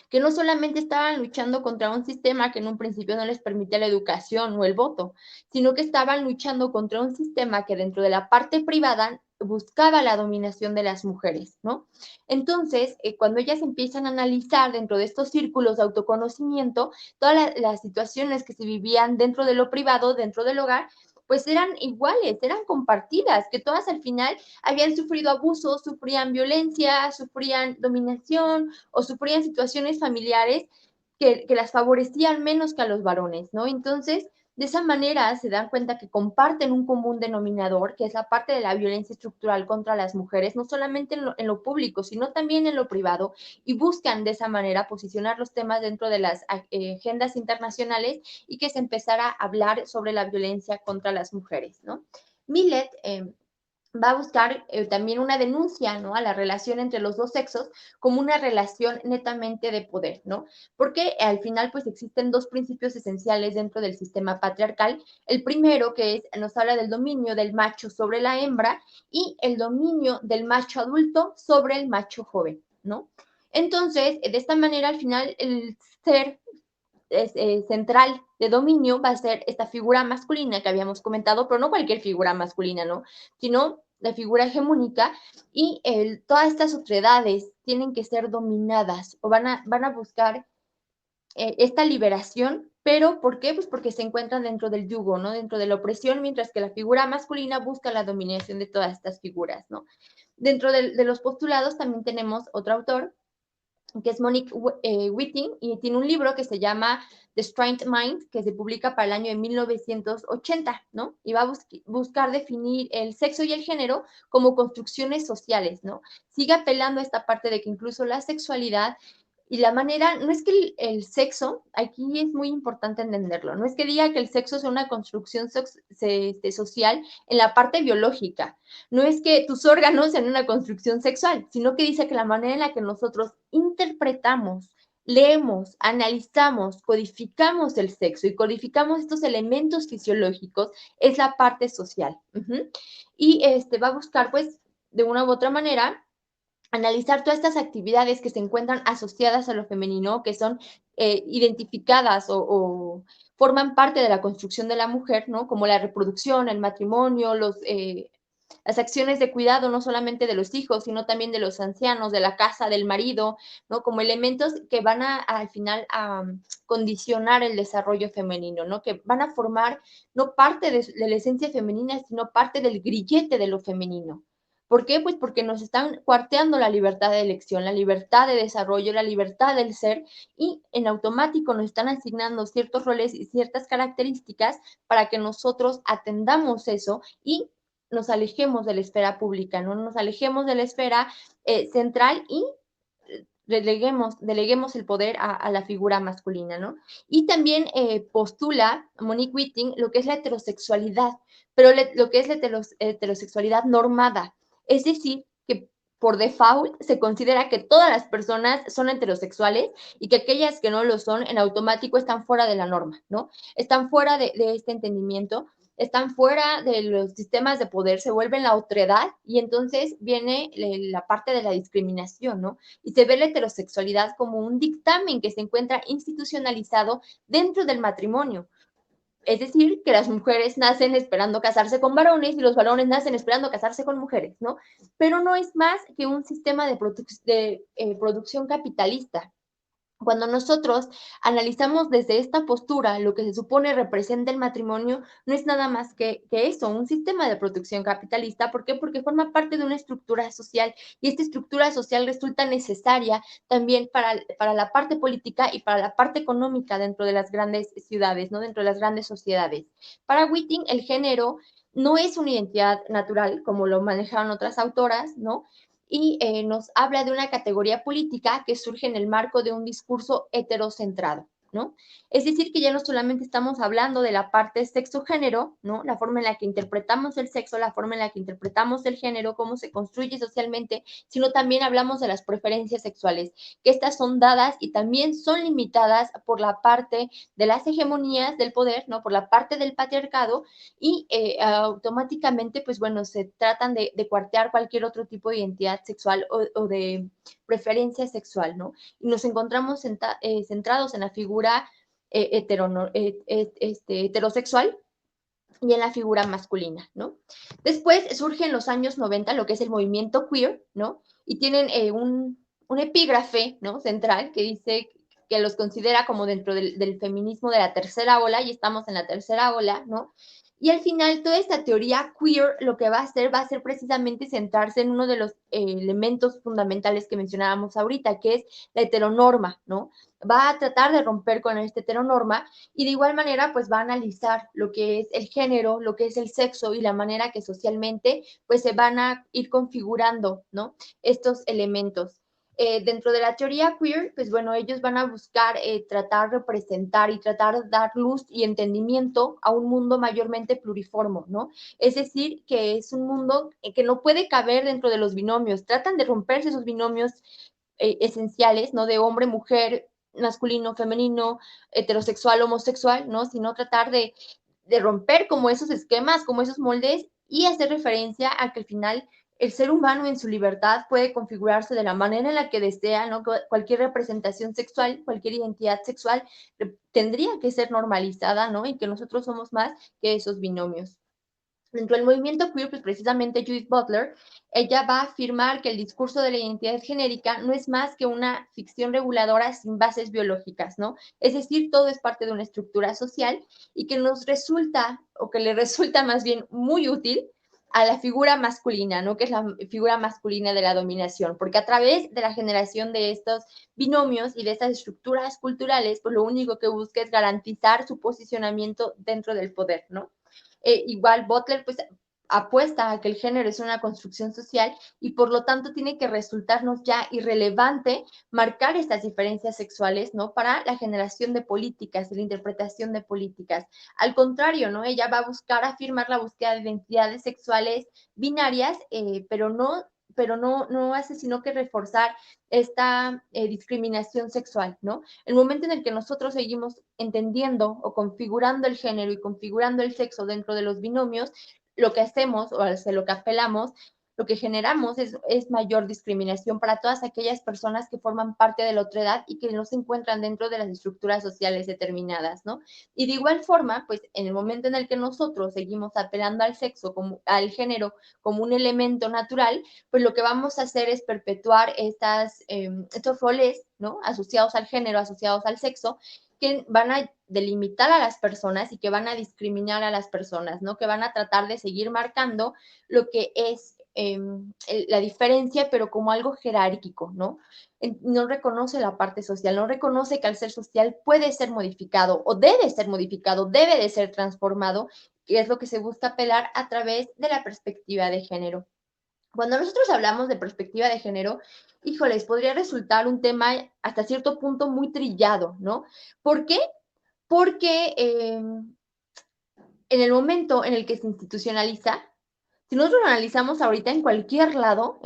que no solamente estaban luchando contra un sistema que en un principio no les permitía la educación o el voto, sino que estaban luchando contra un sistema que dentro de la parte privada buscaba la dominación de las mujeres, ¿no? Entonces, cuando ellas empiezan a analizar dentro de estos círculos de autoconocimiento todas las situaciones que se vivían dentro de lo privado, dentro del hogar, pues eran iguales, eran compartidas, que todas al final habían sufrido abusos, sufrían violencia, sufrían dominación o sufrían situaciones familiares que las favorecían menos que a los varones, ¿no? Entonces, de esa manera se dan cuenta que comparten un común denominador, que es la parte de la violencia estructural contra las mujeres, no solamente en lo público, sino también en lo privado, y buscan de esa manera posicionar los temas dentro de las agendas internacionales y que se empezara a hablar sobre la violencia contra las mujeres, ¿no? Millet va a buscar también una denuncia, ¿no? A la relación entre los dos sexos como una relación netamente de poder, ¿no? Porque al final, pues existen dos principios esenciales dentro del sistema patriarcal. El primero, que es, nos habla del dominio del macho sobre la hembra y el dominio del macho adulto sobre el macho joven, ¿no? Entonces, de esta manera, al final, el ser central de dominio va a ser esta figura masculina que habíamos comentado, pero no cualquier figura masculina, ¿no? Sino la figura hegemónica y todas estas otredades tienen que ser dominadas o van a buscar esta liberación, pero ¿por qué? Pues porque se encuentran dentro del yugo, ¿no? Dentro de la opresión, mientras que la figura masculina busca la dominación de todas estas figuras, ¿no? Dentro de los postulados también tenemos otro autor, que es Monique Witting, y tiene un libro que se llama The Strange Mind, que se publica para el año de 1980, ¿no? Y va a buscar definir el sexo y el género como construcciones sociales, ¿no? Sigue apelando a esta parte de que incluso la sexualidad y la manera, no es que el sexo, aquí es muy importante entenderlo, no es que diga que el sexo es una construcción social en la parte biológica, no es que tus órganos sean una construcción sexual, sino que dice que la manera en la que nosotros interpretamos, leemos, analizamos, codificamos el sexo y codificamos estos elementos fisiológicos es la parte social. Y va a buscar, pues, de una u otra manera, analizar todas estas actividades que se encuentran asociadas a lo femenino, que son identificadas o forman parte de la construcción de la mujer, ¿no? Como la reproducción, el matrimonio, las acciones de cuidado, no solamente de los hijos, sino también de los ancianos, de la casa, del marido, ¿no? Como elementos que van al final a condicionar el desarrollo femenino, ¿no? Que van a formar no parte de la esencia femenina, sino parte del grillete de lo femenino. ¿Por qué? Pues porque nos están cuarteando la libertad de elección, la libertad de desarrollo, la libertad del ser y en automático nos están asignando ciertos roles y ciertas características para que nosotros atendamos eso y nos alejemos de la esfera pública, ¿no? Nos alejemos de la esfera central y deleguemos el poder a la figura masculina, ¿no? Y también postula Monique Witting lo que es la heterosexualidad, pero lo que es la heterosexualidad normada, es decir, que por default se considera que todas las personas son heterosexuales y que aquellas que no lo son en automático están fuera de la norma, ¿no? Están fuera de este entendimiento, están fuera de los sistemas de poder, se vuelven la otredad y entonces viene la parte de la discriminación, ¿no? Y se ve la heterosexualidad como un dictamen que se encuentra institucionalizado dentro del matrimonio. Es decir, que las mujeres nacen esperando casarse con varones y los varones nacen esperando casarse con mujeres, ¿no? Pero no es más que un sistema de producción capitalista. Cuando nosotros analizamos desde esta postura lo que se supone representa el matrimonio, no es nada más que eso, un sistema de protección capitalista. ¿Por qué? Porque forma parte de una estructura social y esta estructura social resulta necesaria también para la parte política y para la parte económica dentro de las grandes ciudades, ¿no? Dentro de las grandes sociedades. Para Witting, el género no es una identidad natural, como lo manejaron otras autoras, ¿no? Y nos habla de una categoría política que surge en el marco de un discurso heterocentrado, ¿no? Es decir, que ya no solamente estamos hablando de la parte sexo-género, ¿no? La forma en la que interpretamos el sexo, la forma en la que interpretamos el género, cómo se construye socialmente, sino también hablamos de las preferencias sexuales, que estas son dadas y también son limitadas por la parte de las hegemonías del poder, ¿no? Por la parte del patriarcado y automáticamente, pues bueno, se tratan de cuartear cualquier otro tipo de identidad sexual o de preferencia sexual, ¿no? Y nos encontramos centrados en la figura heterosexual y en la figura masculina, ¿no? Después surge en los años 90 lo que es el movimiento queer, ¿no? Y tienen un epígrafe, ¿no? Central que dice que los considera como dentro del feminismo de la tercera ola, y estamos en la tercera ola, ¿no? Y al final, toda esta teoría queer lo que va a ser precisamente centrarse en uno de los elementos fundamentales que mencionábamos ahorita, que es la heteronorma, ¿no? Va a tratar de romper con esta heteronorma y de igual manera, pues va a analizar lo que es el género, lo que es el sexo y la manera que socialmente, pues se van a ir configurando, ¿no? Estos elementos. Dentro de la teoría queer, pues bueno, ellos van a buscar tratar de representar y tratar de dar luz y entendimiento a un mundo mayormente pluriformo, ¿no? Es decir, que es un mundo que no puede caber dentro de los binomios. Tratan de romperse esos binomios esenciales, ¿no? De hombre, mujer, masculino, femenino, heterosexual, homosexual, ¿no? Sino tratar de romper como esos esquemas, como esos moldes y hacer referencia a que al final el ser humano en su libertad puede configurarse de la manera en la que desea, ¿no? Cualquier representación sexual, cualquier identidad sexual tendría que ser normalizada, ¿no? Y que nosotros somos más que esos binomios. Dentro del movimiento queer, pues precisamente Judith Butler, ella va a afirmar que el discurso de la identidad genérica no es más que una ficción reguladora sin bases biológicas, ¿no? Es decir, todo es parte de una estructura social y que nos resulta, o que le resulta más bien muy útil a la figura masculina, ¿no? Que es la figura masculina de la dominación, porque a través de la generación de estos binomios y de estas estructuras culturales, pues lo único que busca es garantizar su posicionamiento dentro del poder, ¿no? Igual Butler pues apuesta a que el género es una construcción social y por lo tanto tiene que resultarnos ya irrelevante marcar estas diferencias sexuales, ¿no? Para la generación de políticas y la interpretación de políticas. Al contrario, ¿no? Ella va a buscar afirmar la búsqueda de identidades sexuales binarias, pero no hace sino que reforzar esta discriminación sexual, ¿no? El momento en el que nosotros seguimos entendiendo o configurando el género y configurando el sexo dentro de los binomios, lo que hacemos o hacia lo que apelamos, lo que generamos es mayor discriminación para todas aquellas personas que forman parte de la otredad y que no se encuentran dentro de las estructuras sociales determinadas, ¿no? Y de igual forma, pues en el momento en el que nosotros seguimos apelando al sexo, como, al género, como un elemento natural, pues lo que vamos a hacer es perpetuar estos roles, ¿no? Asociados al género, asociados al sexo, que van a delimitar a las personas y que van a discriminar a las personas, ¿no? Que van a tratar de seguir marcando lo que es la diferencia, pero como algo jerárquico, ¿no? No reconoce la parte social, no reconoce que al ser social puede ser modificado o debe ser modificado, debe de ser transformado, y es lo que se busca apelar a través de la perspectiva de género. Cuando nosotros hablamos de perspectiva de género, híjoles, podría resultar un tema hasta cierto punto muy trillado, ¿no? ¿Por qué? Porque en el momento en el que se institucionaliza, si nosotros lo analizamos ahorita en cualquier lado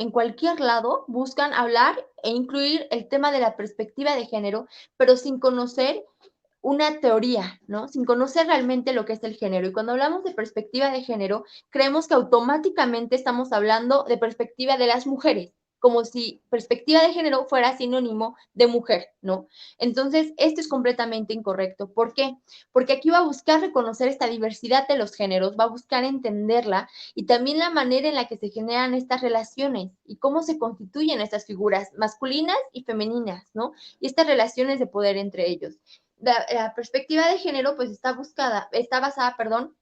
buscan hablar e incluir el tema de la perspectiva de género, pero sin conocer una teoría, ¿no? Sin conocer realmente lo que es el género. Y cuando hablamos de perspectiva de género, creemos que automáticamente estamos hablando de perspectiva de las mujeres, como si perspectiva de género fuera sinónimo de mujer, ¿no? Entonces, esto es completamente incorrecto. ¿Por qué? Porque aquí va a buscar reconocer esta diversidad de los géneros, va a buscar entenderla y también la manera en la que se generan estas relaciones y cómo se constituyen estas figuras masculinas y femeninas, ¿no? Y estas relaciones de poder entre ellos. La perspectiva de género pues está basada, perdón,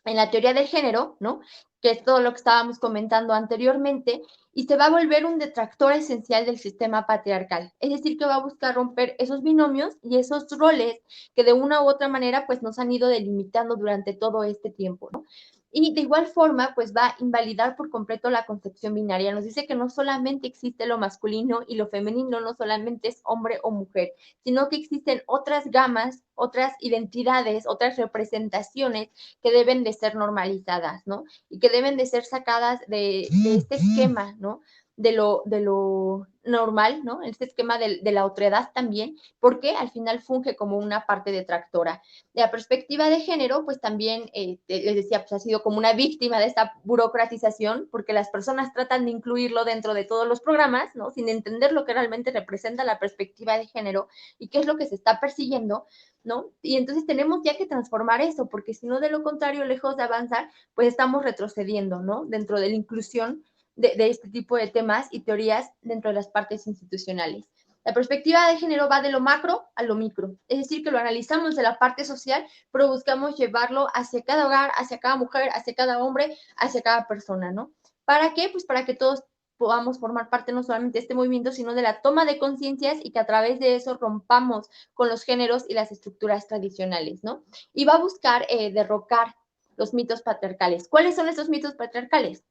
en la teoría del género, ¿no? Que es todo lo que estábamos comentando anteriormente, y se va a volver un detractor esencial del sistema patriarcal. Es decir, que va a buscar romper esos binomios y esos roles que de una u otra manera pues nos han ido delimitando durante todo este tiempo, ¿no? Y de igual forma, pues va a invalidar por completo la concepción binaria. Nos dice que no solamente existe lo masculino y lo femenino, no solamente es hombre o mujer, sino que existen otras gamas, otras identidades, otras representaciones que deben de ser normalizadas, ¿no? Y que deben de ser sacadas de este esquema, ¿no? De lo normal, ¿no? Este esquema de la otredad también, porque al final funge como una parte detractora. La perspectiva de género, pues también, les decía, pues ha sido como una víctima de esta burocratización, porque las personas tratan de incluirlo dentro de todos los programas, ¿no? Sin entender lo que realmente representa la perspectiva de género y qué es lo que se está persiguiendo, ¿no? Y entonces tenemos ya que transformar eso, porque si no, de lo contrario, lejos de avanzar, pues estamos retrocediendo, ¿no? Dentro de la inclusión de este tipo de temas y teorías dentro de las partes institucionales. La perspectiva de género va de lo macro a lo micro, es decir, que lo analizamos de la parte social, pero buscamos llevarlo hacia cada hogar, hacia cada mujer, hacia cada hombre, hacia cada persona, ¿no? ¿Para qué? Pues para que todos podamos formar parte no solamente de este movimiento, sino de la toma de conciencias y que a través de eso rompamos con los géneros y las estructuras tradicionales, ¿no? Y va a buscar derrocar los mitos patriarcales. ¿Cuáles son estos mitos patriarcales?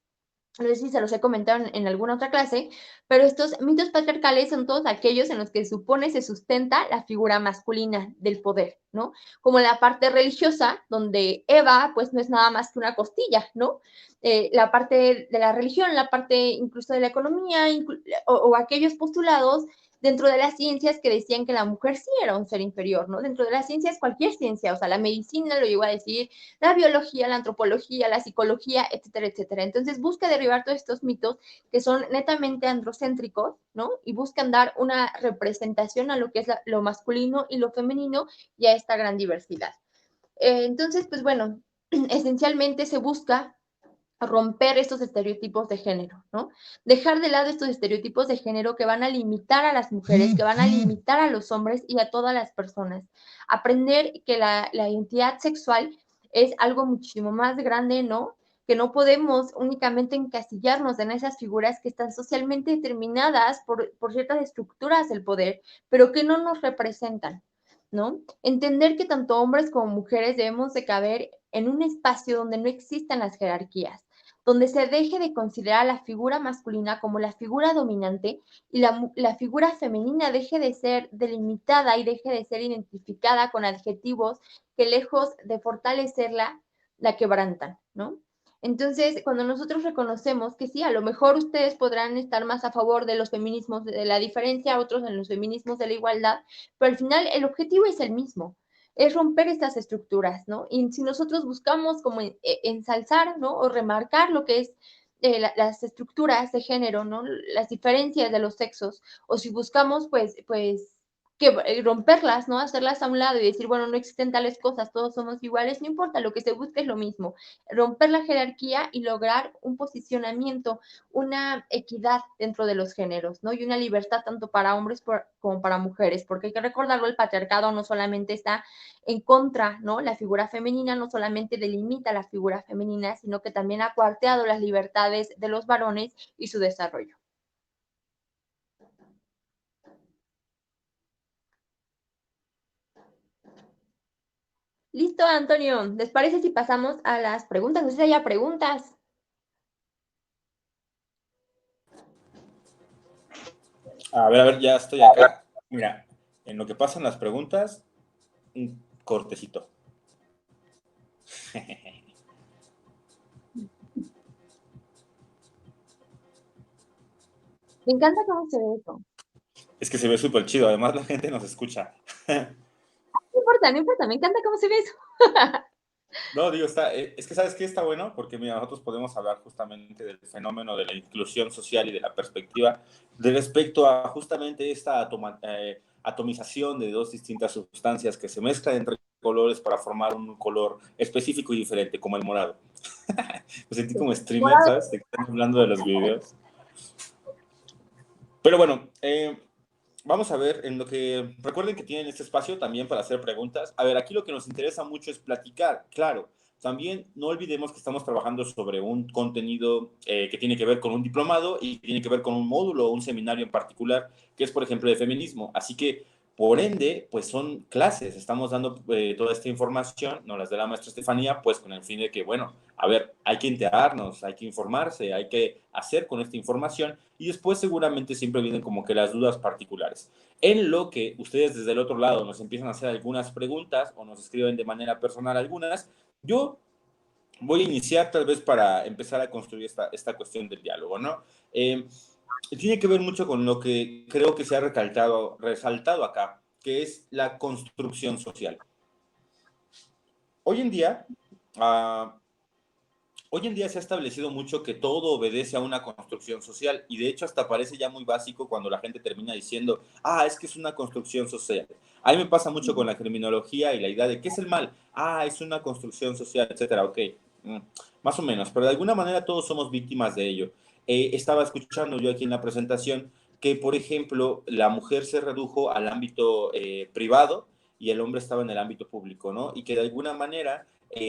No sé si se los he comentado en alguna otra clase, pero estos mitos patriarcales son todos aquellos en los que supone se sustenta la figura masculina del poder, ¿no? Como la parte religiosa, donde Eva, pues no es nada más que una costilla, ¿no? La parte de la religión, la parte incluso de la economía, o aquellos postulados dentro de las ciencias que decían que la mujer sí era un ser inferior, ¿no? Dentro de las ciencias, cualquier ciencia, o sea, la medicina lo llegó a decir, la biología, la antropología, la psicología, etcétera, etcétera. Entonces busca derribar todos estos mitos que son netamente androcéntricos, ¿no? Y buscan dar una representación a lo que es lo masculino y lo femenino y a esta gran diversidad. Entonces, pues bueno, esencialmente se busca romper estos estereotipos de género, ¿no? Dejar de lado estos estereotipos de género que van a limitar a las mujeres, que van a limitar a los hombres y a todas las personas. Aprender que la identidad sexual es algo muchísimo más grande, ¿no? Que no podemos únicamente encasillarnos en esas figuras que están socialmente determinadas por ciertas estructuras del poder, pero que no nos representan, ¿no? Entender que tanto hombres como mujeres debemos de caber en un espacio donde no existan las jerarquías, donde se deje de considerar a la figura masculina como la figura dominante y la figura femenina deje de ser delimitada y deje de ser identificada con adjetivos que lejos de fortalecerla, la quebrantan, ¿no? Entonces, cuando nosotros reconocemos que sí, a lo mejor ustedes podrán estar más a favor de los feminismos de la diferencia, otros en los feminismos de la igualdad, pero al final el objetivo es el mismo, es romper estas estructuras, ¿no? Y si nosotros buscamos como ensalzar, ¿no? O remarcar lo que es las estructuras de género, ¿no? Las diferencias de los sexos, o si buscamos, pues que romperlas, ¿no? Hacerlas a un lado y decir, bueno, no existen tales cosas, todos somos iguales, no importa, lo que se busca es lo mismo, romper la jerarquía y lograr un posicionamiento, una equidad dentro de los géneros, ¿no? Y una libertad tanto para hombres como para mujeres, porque hay que recordarlo, el patriarcado no solamente está en contra, ¿no? La figura femenina no solamente delimita la figura femenina, sino que también ha coarteado las libertades de los varones y su desarrollo. Listo, Antonio. ¿Les parece si pasamos a las preguntas? No sé si haya preguntas. A ver, ya estoy acá. Mira, en lo que pasan las preguntas, un cortecito. Me encanta cómo se ve eso. Es que se ve súper chido, además la gente nos escucha. No importa, no importa, me encanta cómo se ve eso. No, digo, es que ¿sabes qué está bueno? Porque mira, nosotros podemos hablar justamente del fenómeno de la inclusión social y de la perspectiva de respecto a justamente esta atomización de dos distintas sustancias que se mezclan entre colores para formar un color específico y diferente, como el morado. Me sentí como streamer, Morado. ¿sabes? De que están hablando de los videos. Pero bueno, vamos a ver en lo que... Recuerden que tienen este espacio también para hacer preguntas. A ver, aquí lo que nos interesa mucho es platicar, claro. También no olvidemos que estamos trabajando sobre un contenido que tiene que ver con un diplomado y que tiene que ver con un módulo o un seminario en particular, que es, por ejemplo, de feminismo. Así que, por ende, pues son clases. Estamos dando toda esta información, nos las da la maestra Estefanía, pues con el fin de que, bueno, a ver, hay que enterarnos, hay que informarse, hay que hacer con esta información y después seguramente siempre vienen como que las dudas particulares. En lo que ustedes desde el otro lado nos empiezan a hacer algunas preguntas o nos escriben de manera personal algunas, yo voy a iniciar tal vez para empezar a construir esta cuestión del diálogo, ¿no? Tiene que ver mucho con lo que creo que se ha resaltado acá, que es la construcción social. Hoy en día, uh, Hoy en día se ha establecido mucho que todo obedece a una construcción social y de hecho hasta parece ya muy básico cuando la gente termina diciendo, es que es una construcción social. A mí me pasa mucho con la criminología y la idea de qué es el mal. Es una construcción social, etcétera. Ok, más o menos, pero de alguna manera todos somos víctimas de ello. Estaba escuchando yo aquí en la presentación que, por ejemplo, la mujer se redujo al ámbito privado y el hombre estaba en el ámbito público, ¿no? Y que de alguna manera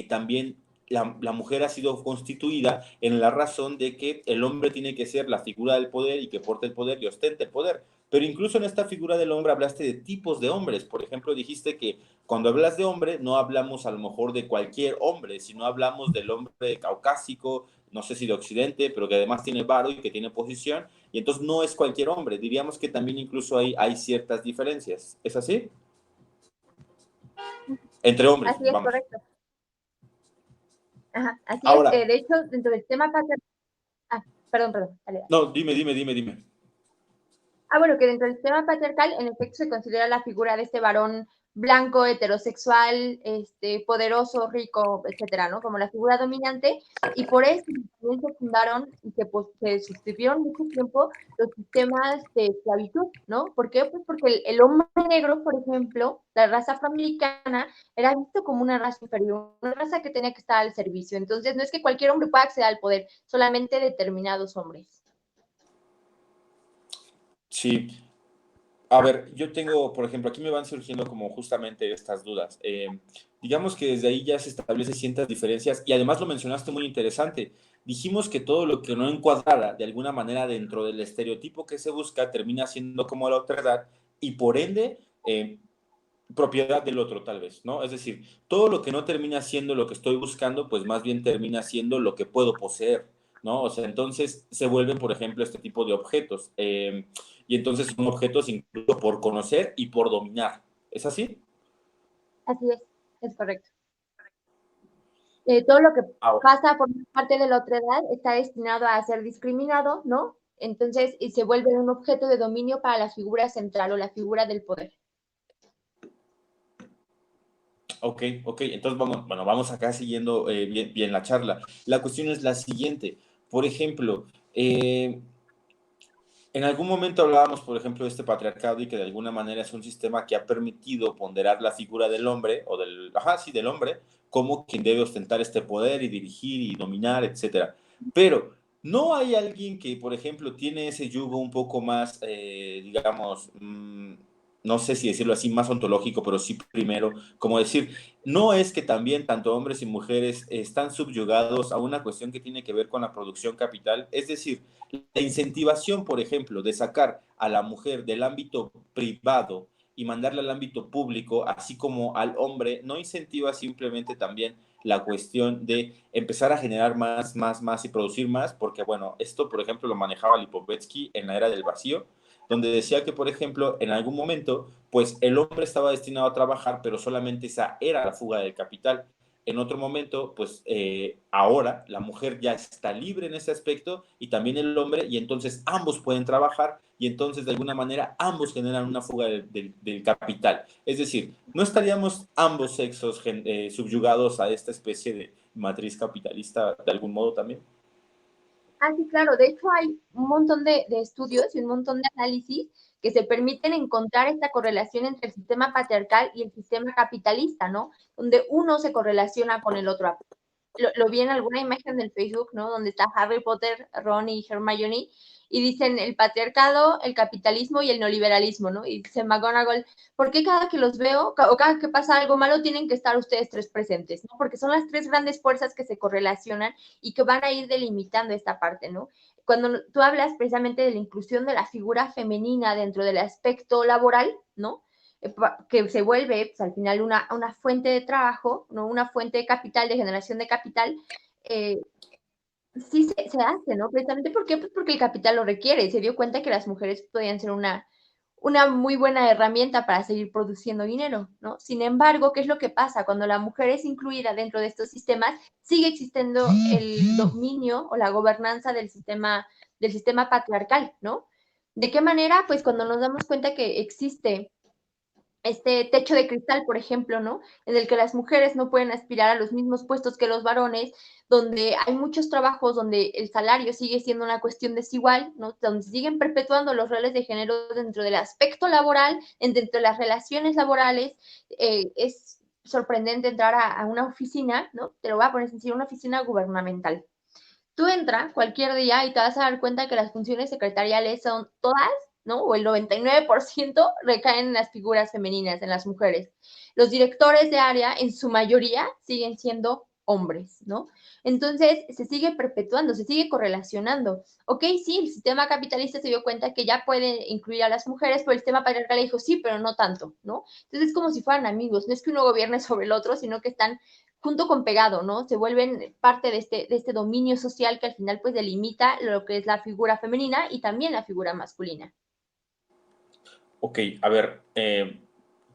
también la mujer ha sido constituida en la razón de que el hombre tiene que ser la figura del poder y que porte el poder y ostente el poder. Pero incluso en esta figura del hombre hablaste de tipos de hombres. Por ejemplo, dijiste que cuando hablas de hombre no hablamos a lo mejor de cualquier hombre, sino hablamos del hombre caucásico, no sé si de Occidente, pero que además tiene varo y que tiene posición. Y entonces no es cualquier hombre. Diríamos que también incluso hay ciertas diferencias. ¿Es así? Entre hombres, Así es, vamos. correcto. Ajá, así es. Ahora, De hecho, dentro del tema patriarcal. Perdón, dale. no, dime. Bueno, que dentro del sistema patriarcal, en efecto, se considera la figura de este varón blanco, heterosexual, poderoso, rico, etcétera, ¿no? Como la figura dominante, y por eso también se fundaron y se sustituyeron mucho tiempo los sistemas de esclavitud, ¿no? ¿Por qué? Pues porque el hombre negro, por ejemplo, la raza afroamericana, era visto como una raza inferior, una raza que tenía que estar al servicio. Entonces, no es que cualquier hombre pueda acceder al poder, solamente determinados hombres. Sí, a ver, yo tengo, por ejemplo, aquí me van surgiendo como justamente estas dudas. Digamos que desde ahí ya se establecen ciertas diferencias y además lo mencionaste muy interesante. Dijimos que todo lo que no encuadrara de alguna manera dentro del estereotipo que se busca termina siendo como la otra edad y por ende propiedad del otro tal vez, ¿no? Es decir, todo lo que no termina siendo lo que estoy buscando, pues más bien termina siendo lo que puedo poseer, ¿no? O sea, entonces se vuelven, por ejemplo, este tipo de objetos. Y entonces son objetos incluso por conocer y por dominar. ¿Es así? Así es correcto. Todo lo que Ahora, pasa por parte de la otra edad está destinado a ser discriminado, ¿no? Entonces, y se vuelve un objeto de dominio para la figura central o la figura del poder. ok. Entonces vamos acá siguiendo bien la charla. La cuestión es la siguiente. Por ejemplo, en algún momento hablábamos, por ejemplo, de este patriarcado y que de alguna manera es un sistema que ha permitido ponderar la figura del hombre, o del hombre, como quien debe ostentar este poder y dirigir y dominar, etcétera. Pero no hay alguien que, por ejemplo, tiene ese yugo un poco más, digamos, no sé si decirlo así, más ontológico, pero sí primero, como decir, no es que también tanto hombres y mujeres están subyugados a una cuestión que tiene que ver con la producción capital, es decir, la incentivación, por ejemplo, de sacar a la mujer del ámbito privado y mandarla al ámbito público, así como al hombre, no incentiva simplemente también la cuestión de empezar a generar más y producir más, porque bueno, esto, por ejemplo, lo manejaba Lipovetsky en la era del vacío, donde decía que, por ejemplo, en algún momento, pues el hombre estaba destinado a trabajar, pero solamente esa era la fuga del capital. En otro momento, pues ahora la mujer ya está libre en ese aspecto y también el hombre, y entonces ambos pueden trabajar y entonces de alguna manera ambos generan una fuga del capital. Es decir, no estaríamos ambos sexos subyugados a esta especie de matriz capitalista de algún modo también. Ah, sí, claro. De hecho, hay un montón de estudios y un montón de análisis que se permiten encontrar esta correlación entre el sistema patriarcal y el sistema capitalista, ¿no? Donde uno se correlaciona con el otro. Lo vi en alguna imagen del Facebook, ¿no? Donde está Harry Potter, Ron y Hermione, y dicen el patriarcado, el capitalismo y el neoliberalismo, ¿no? Y dice McGonagall, ¿por qué cada que los veo o cada que pasa algo malo tienen que estar ustedes tres presentes, ¿no? Porque son las tres grandes fuerzas que se correlacionan y que van a ir delimitando esta parte, ¿no? Cuando tú hablas precisamente de la inclusión de la figura femenina dentro del aspecto laboral, ¿no? Que se vuelve pues, al final una fuente de trabajo, ¿no? Una fuente de capital, de generación de capital, eh, sí se hace, ¿no? Precisamente ¿por qué? Pues porque el capital lo requiere y se dio cuenta que las mujeres podían ser una muy buena herramienta para seguir produciendo dinero, ¿no? Sin embargo, ¿qué es lo que pasa? Cuando la mujer es incluida dentro de estos sistemas, sigue existiendo el dominio o la gobernanza del sistema patriarcal, ¿no? ¿De qué manera? Pues cuando nos damos cuenta que existe este techo de cristal, por ejemplo, ¿no? En el que las mujeres no pueden aspirar a los mismos puestos que los varones, donde hay muchos trabajos donde el salario sigue siendo una cuestión desigual, ¿no? Donde siguen perpetuando los roles de género dentro del aspecto laboral, dentro de las relaciones laborales. Es sorprendente entrar a una oficina, ¿no? Te lo voy a poner sencillo, una oficina gubernamental. Tú entra cualquier día y te vas a dar cuenta que las funciones secretariales son todas, ¿no? O el 99% recaen en las figuras femeninas, en las mujeres. Los directores de área, en su mayoría, siguen siendo hombres, ¿no? Entonces, se sigue perpetuando, se sigue correlacionando. Ok, sí, el sistema capitalista se dio cuenta que ya puede incluir a las mujeres, pero el sistema patriarcal dijo sí, pero no tanto, ¿no? Entonces, es como si fueran amigos, no es que uno gobierne sobre el otro, sino que están junto con pegado, ¿no? Se vuelven parte de este dominio social que al final pues delimita lo que es la figura femenina y también la figura masculina. Ok, a ver,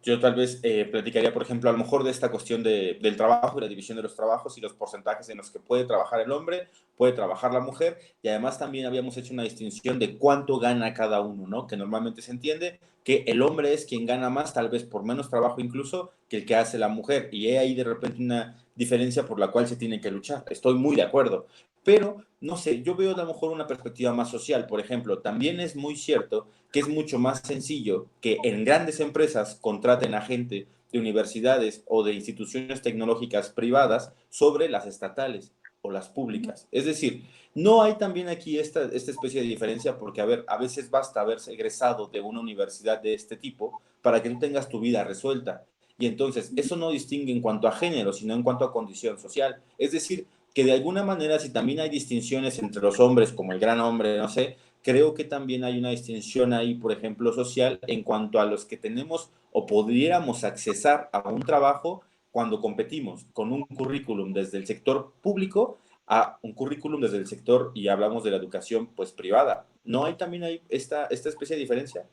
yo tal vez platicaría, por ejemplo, a lo mejor de esta cuestión del trabajo y la división de los trabajos y los porcentajes en los que puede trabajar el hombre, puede trabajar la mujer, y además también habíamos hecho una distinción de cuánto gana cada uno, ¿no? Que normalmente se entiende que el hombre es quien gana más, tal vez por menos trabajo incluso, que el que hace la mujer, y hay ahí de repente una diferencia por la cual se tiene que luchar. Estoy muy de acuerdo. Pero, no sé, yo veo a lo mejor una perspectiva más social. Por ejemplo, también es muy cierto que es mucho más sencillo que en grandes empresas contraten a gente de universidades o de instituciones tecnológicas privadas sobre las estatales o las públicas. Es decir, no hay también aquí esta especie de diferencia porque, a ver, a veces basta haberse egresado de una universidad de este tipo para que tú tengas tu vida resuelta. Y entonces, eso no distingue en cuanto a género, sino en cuanto a condición social. Es decir, que de alguna manera, si también hay distinciones entre los hombres, como el gran hombre, no sé, creo que también hay una distinción ahí, por ejemplo, social, en cuanto a los que tenemos o pudiéramos accesar a un trabajo cuando competimos con un currículum desde el sector público a un currículum desde el sector, y hablamos de la educación, pues privada. ¿No hay también hay esta especie de diferencia?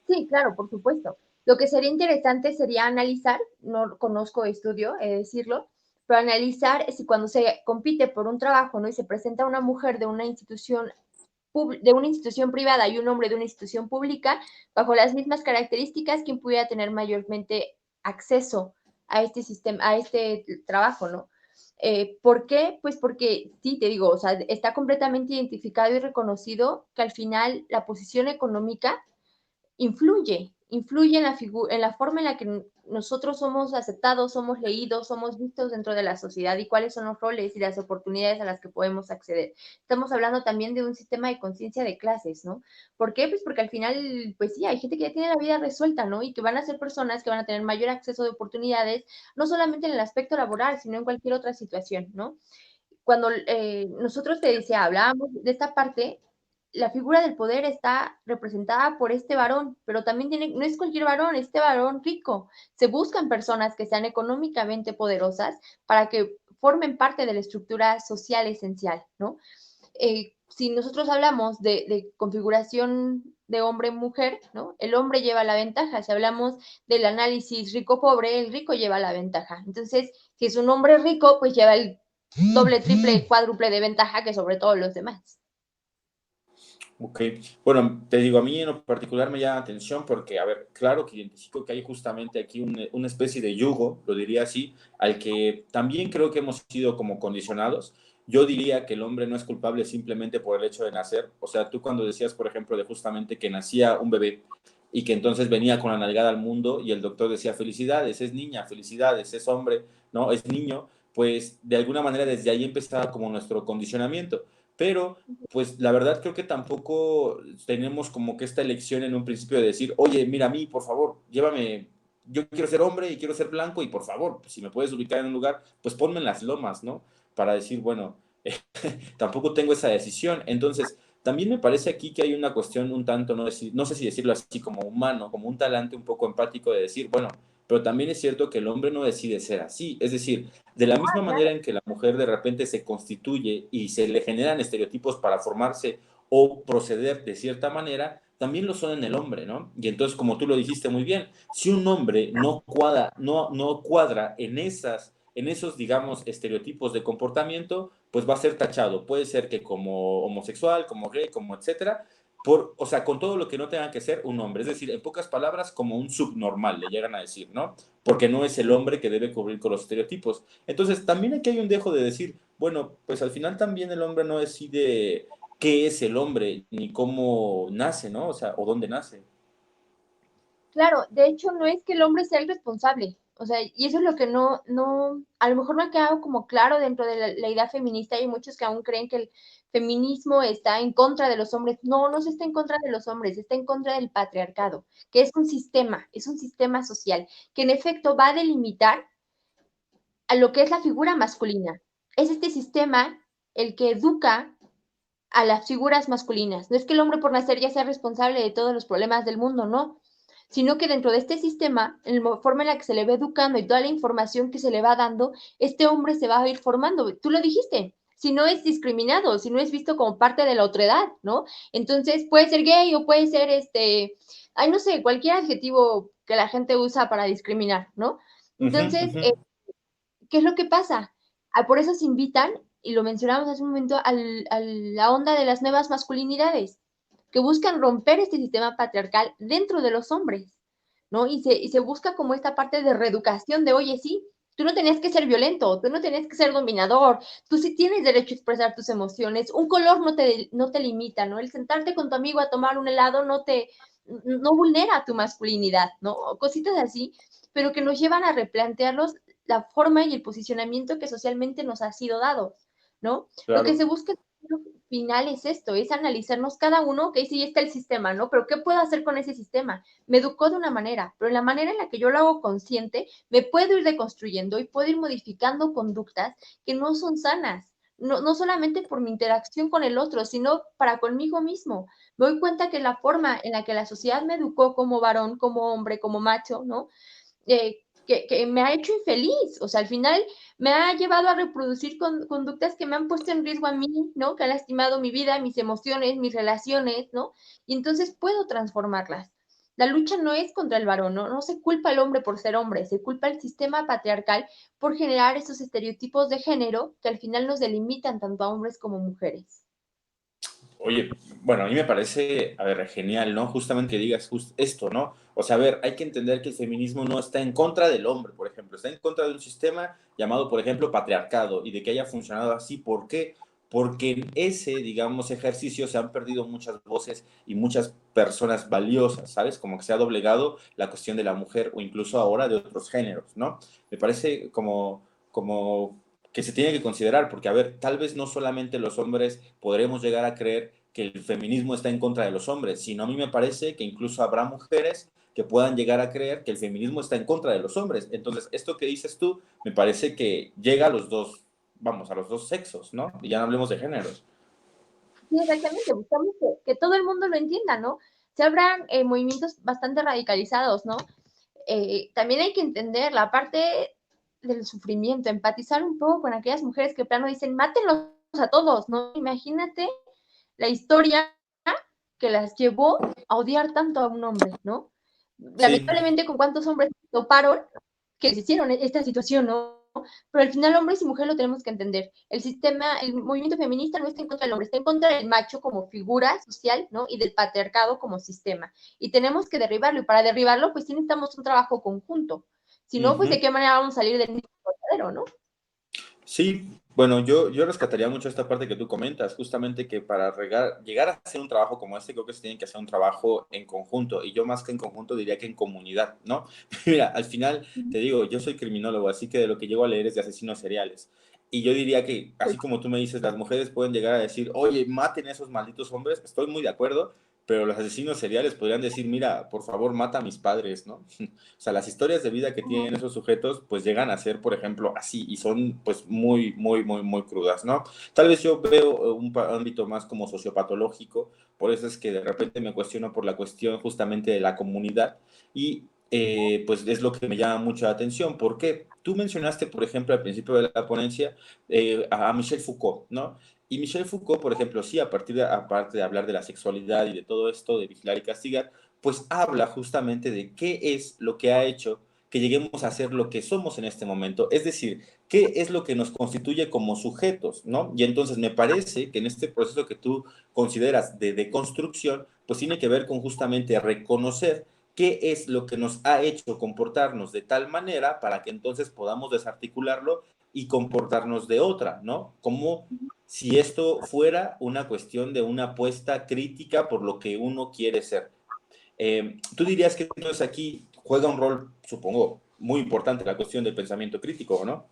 Sí, claro, por supuesto. Lo que sería interesante sería analizar, no conozco estudio, decirlo, pero analizar si cuando se compite por un trabajo, ¿no? Y se presenta una mujer de una institución privada y un hombre de una institución pública, bajo las mismas características, quien pudiera tener mayormente acceso a este sistema, a este trabajo, ¿no? ¿Por qué? Pues porque, sí, te digo, o sea, está completamente identificado y reconocido que al final la posición económica influye en la forma en la que nosotros somos aceptados, somos leídos, somos vistos dentro de la sociedad y cuáles son los roles y las oportunidades a las que podemos acceder. Estamos hablando también de un sistema de conciencia de clases, ¿no? ¿Por qué? Pues porque al final, pues sí, hay gente que ya tiene la vida resuelta, ¿no? Y que van a ser personas que van a tener mayor acceso de oportunidades, no solamente en el aspecto laboral, sino en cualquier otra situación, ¿no? Cuando nosotros te decía, hablábamos de esta parte, la figura del poder está representada por este varón, pero también no es cualquier varón, este varón rico. Se buscan personas que sean económicamente poderosas para que formen parte de la estructura social esencial, ¿no? si nosotros hablamos de configuración de hombre-mujer, ¿no? El hombre lleva la ventaja. Si hablamos del análisis rico-pobre, el rico lleva la ventaja. Entonces, si es un hombre rico, pues lleva el doble, triple, cuádruple de ventaja que sobre todos los demás. Ok, bueno, te digo, a mí en lo particular me llama la atención porque, a ver, claro que identifico que hay justamente aquí una especie de yugo, lo diría así, al que también creo que hemos sido como condicionados. Yo diría que el hombre no es culpable simplemente por el hecho de nacer. O sea, tú cuando decías, por ejemplo, de justamente que nacía un bebé y que entonces venía con la nalgada al mundo y el doctor decía, felicidades, es niña, felicidades, es hombre, no, es niño, pues de alguna manera desde ahí empezaba como nuestro condicionamiento. Pero pues la verdad creo que tampoco tenemos como que esta elección en un principio de decir, oye, mira a mí, por favor, llévame, yo quiero ser hombre y quiero ser blanco y por favor, si me puedes ubicar en un lugar, pues ponme en las lomas, ¿no? Para decir, bueno, tampoco tengo esa decisión. Entonces, también me parece aquí que hay una cuestión un tanto, no sé si decirlo así, como humano, como un talante un poco empático de decir, bueno, pero también es cierto que el hombre no decide ser así. Es decir, de la misma manera en que la mujer de repente se constituye y se le generan estereotipos para formarse o proceder de cierta manera, también lo son en el hombre, ¿no? Y entonces, como tú lo dijiste muy bien, si un hombre no cuadra en esos, digamos, estereotipos de comportamiento, pues va a ser tachado. Puede ser que como homosexual, como gay, como etcétera, o sea, con todo lo que no tenga que ser un hombre. Es decir, en pocas palabras, como un subnormal, le llegan a decir, ¿no? Porque no es el hombre que debe cubrir con los estereotipos. Entonces, también aquí hay un dejo de decir, bueno, pues al final también el hombre no decide qué es el hombre, ni cómo nace, ¿no? O sea, o dónde nace. Claro, de hecho no es que el hombre sea el responsable, o sea, y eso es lo que a lo mejor no ha quedado como claro dentro de la idea feminista. Hay muchos que aún creen que el feminismo está en contra de los hombres. No, no se está en contra de los hombres, está en contra del patriarcado, que es un sistema social, que en efecto va a delimitar a lo que es la figura masculina. Es este sistema el que educa a las figuras masculinas. No es que el hombre por nacer ya sea responsable de todos los problemas del mundo, no, sino que dentro de este sistema, en la forma en la que se le va educando y toda la información que se le va dando, este hombre se va a ir formando. Tú lo dijiste, si no es discriminado, si no es visto como parte de la otredad, ¿no? Entonces puede ser gay o puede ser ay, no sé, cualquier adjetivo que la gente usa para discriminar, ¿no? Uh -huh, uh Entonces, -huh. ¿qué es lo que pasa? Por eso se invitan, y lo mencionamos hace un momento, a la onda de las nuevas masculinidades, que buscan romper este sistema patriarcal dentro de los hombres, ¿no? Y se busca como esta parte de reeducación de, oye, sí, tú no tenías que ser violento, tú no tenías que ser dominador, tú sí tienes derecho a expresar tus emociones, un color no te limita, ¿no? El sentarte con tu amigo a tomar un helado no vulnera tu masculinidad, ¿no? Cositas así, pero que nos llevan a replantearlos la forma y el posicionamiento que socialmente nos ha sido dado, ¿no? Lo que Claro. se busca al final es esto, es analizarnos cada uno, que sí está el sistema, ¿no? Pero ¿qué puedo hacer con ese sistema? Me educó de una manera, pero en la manera en la que yo lo hago consciente, me puedo ir deconstruyendo y puedo ir modificando conductas que no son sanas. No solamente por mi interacción con el otro, sino para conmigo mismo. Me doy cuenta que la forma en la que la sociedad me educó como varón, como hombre, como macho, ¿no? Que me ha hecho infeliz. O sea, al final me ha llevado a reproducir conductas que me han puesto en riesgo a mí, ¿no? Que han lastimado mi vida, mis emociones, mis relaciones, ¿no? Y entonces puedo transformarlas. La lucha no es contra el varón, ¿no? No se culpa al hombre por ser hombre, se culpa al sistema patriarcal por generar esos estereotipos de género que al final nos delimitan tanto a hombres como mujeres. Oye, bueno, a mí me parece, a ver, genial, ¿no? Justamente que digas esto, ¿no? O sea, a ver, hay que entender que el feminismo no está en contra del hombre, por ejemplo, está en contra de un sistema llamado, por ejemplo, patriarcado y de que haya funcionado así. ¿Por qué? Porque en ese, digamos, ejercicio se han perdido muchas voces y muchas personas valiosas, ¿sabes? Como que se ha doblegado la cuestión de la mujer o incluso ahora de otros géneros, ¿no? Me parece como que se tiene que considerar, porque a ver, tal vez no solamente los hombres podremos llegar a creer que el feminismo está en contra de los hombres, sino a mí me parece que incluso habrá mujeres que puedan llegar a creer que el feminismo está en contra de los hombres. Entonces, esto que dices tú, me parece que llega a los dos, vamos, a los dos sexos, ¿no? Y ya no hablemos de géneros. Sí, exactamente, buscamos que todo el mundo lo entienda, ¿no? Se habrán movimientos bastante radicalizados, ¿no? También hay que entender la parte del sufrimiento, empatizar un poco con aquellas mujeres que plano dicen, mátenlos a todos, ¿no? Imagínate la historia que las llevó a odiar tanto a un hombre, ¿no? Sí. Lamentablemente, con cuántos hombres toparon que les hicieron esta situación, ¿no? Pero al final, hombres y mujeres lo tenemos que entender. El sistema, el movimiento feminista no está en contra del hombre, está en contra del macho como figura social, ¿no? Y del patriarcado como sistema. Y tenemos que derribarlo. Y para derribarlo, pues sí necesitamos un trabajo conjunto. Si no, pues de qué manera vamos a salir del mismo verdadero, ¿no? Sí, bueno, yo rescataría mucho esta parte que tú comentas, justamente que para llegar a hacer un trabajo como este, creo que se tiene que hacer un trabajo en conjunto, y yo más que en conjunto diría que en comunidad, ¿no? Mira, al final, te digo, yo soy criminólogo, así que de lo que llego a leer es de asesinos seriales, y yo diría que, así como tú me dices, las mujeres pueden llegar a decir, oye, maten a esos malditos hombres, estoy muy de acuerdo, pero los asesinos seriales podrían decir, mira, por favor, mata a mis padres, ¿no? O sea, las historias de vida que tienen esos sujetos, pues llegan a ser, por ejemplo, así, y son pues muy, muy, muy, muy crudas, ¿no? Tal vez yo veo un ámbito más como sociopatológico, por eso es que de repente me cuestiono por la cuestión justamente de la comunidad, y pues es lo que me llama mucho la atención. ¿Por qué? Tú mencionaste, por ejemplo, al principio de la ponencia, a Michel Foucault, ¿no? Y Michel Foucault, por ejemplo, sí, aparte de hablar de la sexualidad y de todo esto, de vigilar y castigar, pues habla justamente de qué es lo que ha hecho que lleguemos a ser lo que somos en este momento, es decir, qué es lo que nos constituye como sujetos, ¿no? Y entonces me parece que en este proceso que tú consideras de deconstrucción, pues tiene que ver con justamente reconocer qué es lo que nos ha hecho comportarnos de tal manera para que entonces podamos desarticularlo y comportarnos de otra, ¿no? Como si esto fuera una cuestión de una apuesta crítica por lo que uno quiere ser. Tú dirías que entonces aquí juega un rol, supongo, muy importante la cuestión del pensamiento crítico, ¿o no?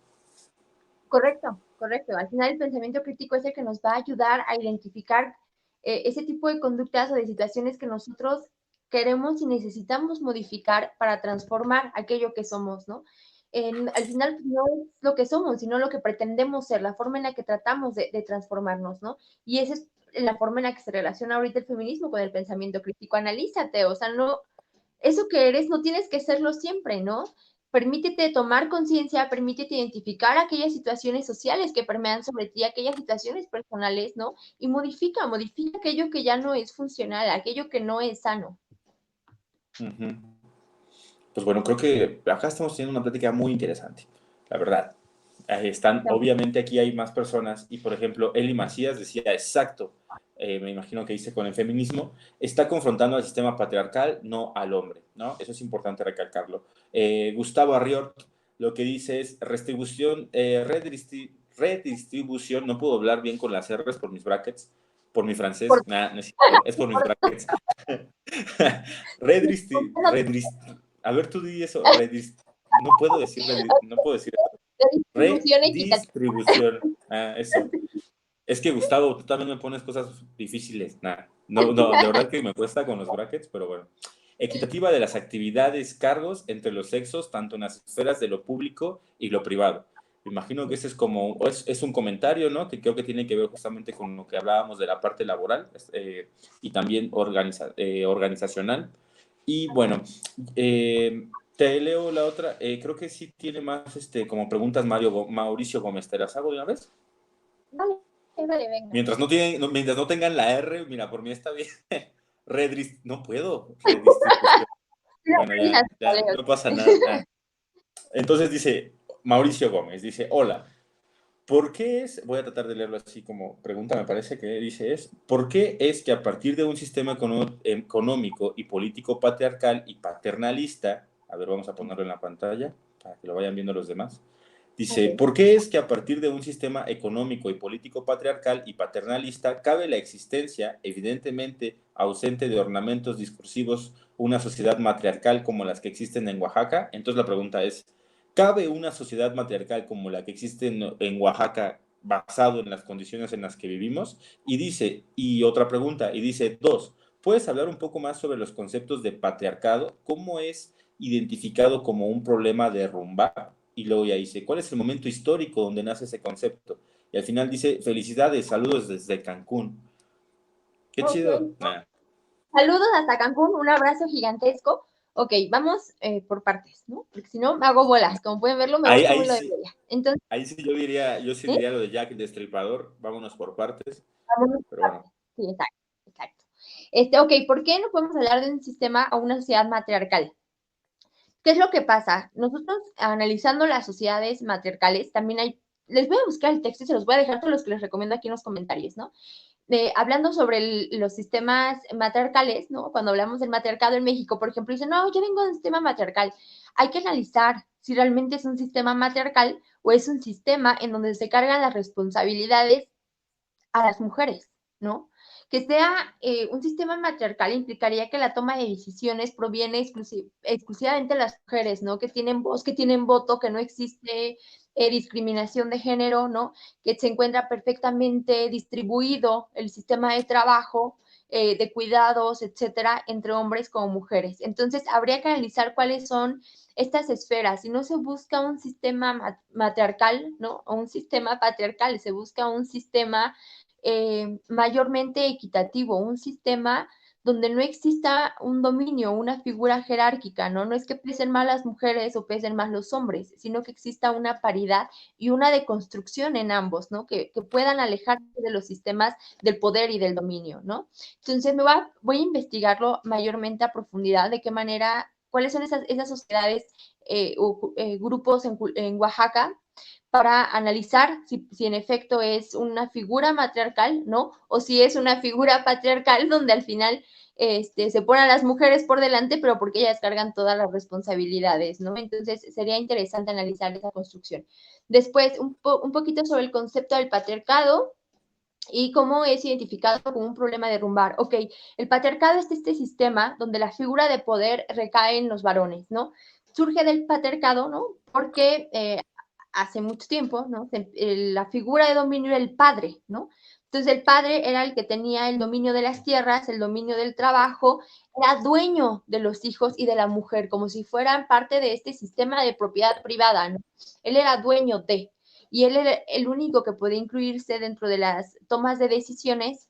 Correcto, correcto. Al final el pensamiento crítico es el que nos va a ayudar a identificar ese tipo de conductas o de situaciones que nosotros queremos y necesitamos modificar para transformar aquello que somos, ¿no? Al final pues, no es lo que somos, sino lo que pretendemos ser, la forma en la que tratamos de transformarnos, ¿no? Y esa es la forma en la que se relaciona ahorita el feminismo con el pensamiento crítico. Analízate, o sea, no, eso que eres no tienes que serlo siempre, ¿no? Permítete tomar conciencia, permítete identificar aquellas situaciones sociales que permean sobre ti, aquellas situaciones personales, ¿no? Y modifica aquello que ya no es funcional, aquello que no es sano. Uh-huh. Pues bueno, creo que acá estamos teniendo una plática muy interesante, la verdad. Obviamente aquí hay más personas y, por ejemplo, Eli Macías decía, exacto, me imagino que dice con el feminismo, está confrontando al sistema patriarcal, no al hombre, ¿no? Eso es importante recalcarlo. Gustavo Arriort lo que dice es redistribución, no puedo hablar bien con las R's por mis brackets, por mi francés, no es cierto, es por mis brackets. A ver, tú di eso, no puedo decir, no puedo decir Distribución equitativa. redistribución. Eso. Es que Gustavo, tú también me pones cosas difíciles. No, de verdad que me cuesta con los brackets, pero bueno. Equitativa de las actividades, cargos entre los sexos, tanto en las esferas de lo público y lo privado. Me imagino que ese es como, es un comentario, ¿no? Que creo que tiene que ver justamente con lo que hablábamos de la parte laboral y también organizacional. Y bueno, te leo la otra. Creo que sí tiene más como preguntas Mauricio Gómez. ¿Te las hago de una vez? Vale, vale, venga. Mientras no tengan la R, mira, por mí está bien. No puedo. Bueno, ya, no pasa nada. Entonces dice Mauricio Gómez, dice, hola, ¿por qué es, voy a tratar de leerlo así como pregunta, me parece que dice ¿por qué es que a partir de un sistema económico y político patriarcal y paternalista, a ver, vamos a ponerlo en la pantalla para que lo vayan viendo los demás, dice, okay, ¿por qué es que a partir de un sistema económico y político patriarcal y paternalista cabe la existencia, evidentemente ausente de ornamentos discursivos, una sociedad matriarcal como las que existen en Oaxaca? Entonces la pregunta es, ¿cabe una sociedad matriarcal como la que existe en Oaxaca basado en las condiciones en las que vivimos? Y dice, y otra pregunta, y dice, dos, ¿puedes hablar un poco más sobre los conceptos de patriarcado? ¿Cómo es identificado como un problema de derrumbar? Y luego ya dice, ¿cuál es el momento histórico donde nace ese concepto? Y al final dice, felicidades, saludos desde Cancún. Qué okay, chido. Saludos hasta Cancún, un abrazo gigantesco. Ok, vamos por partes, ¿no? Porque si no, me hago bolas. Como pueden verlo, me gusta muy lo de ella. Entonces, ahí sí yo diría lo de Jack el Destripador. Vámonos por partes. Vámonos pero bueno. Sí, exacto, exacto. Ok, ¿por qué no podemos hablar de un sistema o una sociedad matriarcal? ¿Qué es lo que pasa? Nosotros, analizando las sociedades matriarcales, también hay, les voy a buscar el texto y se los voy a dejar todos los que les recomiendo aquí en los comentarios, ¿no? Hablando sobre los sistemas matriarcales, ¿no? Cuando hablamos del matriarcado en México, por ejemplo, dicen, no, yo vengo de un sistema matriarcal. Hay que analizar si realmente es un sistema matriarcal o es un sistema en donde se cargan las responsabilidades a las mujeres, ¿no? Que sea un sistema matriarcal implicaría que la toma de decisiones proviene exclusivamente de las mujeres, ¿no? Que tienen voz, que tienen voto, que no existe discriminación de género, ¿no? Que se encuentra perfectamente distribuido el sistema de trabajo, de cuidados, etcétera, entre hombres como mujeres. Entonces, habría que analizar cuáles son estas esferas. Si no se busca un sistema matriarcal, ¿no? O un sistema patriarcal, se busca un sistema mayormente equitativo, un sistema donde no exista un dominio, una figura jerárquica, ¿no? No es que pesen más las mujeres o pesen más los hombres, sino que exista una paridad y una deconstrucción en ambos, ¿no? Que puedan alejarse de los sistemas del poder y del dominio, ¿no? Entonces voy a investigarlo mayormente a profundidad, de qué manera, cuáles son esas sociedades o grupos en Oaxaca, para analizar si en efecto es una figura matriarcal, ¿no? O si es una figura patriarcal donde al final se ponen a las mujeres por delante, pero porque ellas cargan todas las responsabilidades, ¿no? Entonces sería interesante analizar esa construcción. Después, un poquito sobre el concepto del patriarcado y cómo es identificado como un problema de derrumbar. Ok, el patriarcado es este sistema donde la figura de poder recae en los varones, ¿no? Surge del patriarcado, ¿no? Porque hace mucho tiempo, ¿no? La figura de dominio era el padre, ¿no? Entonces el padre era el que tenía el dominio de las tierras, el dominio del trabajo, era dueño de los hijos y de la mujer, como si fueran parte de este sistema de propiedad privada, ¿no? Él era dueño de, y él era el único que podía incluirse dentro de las tomas de decisiones,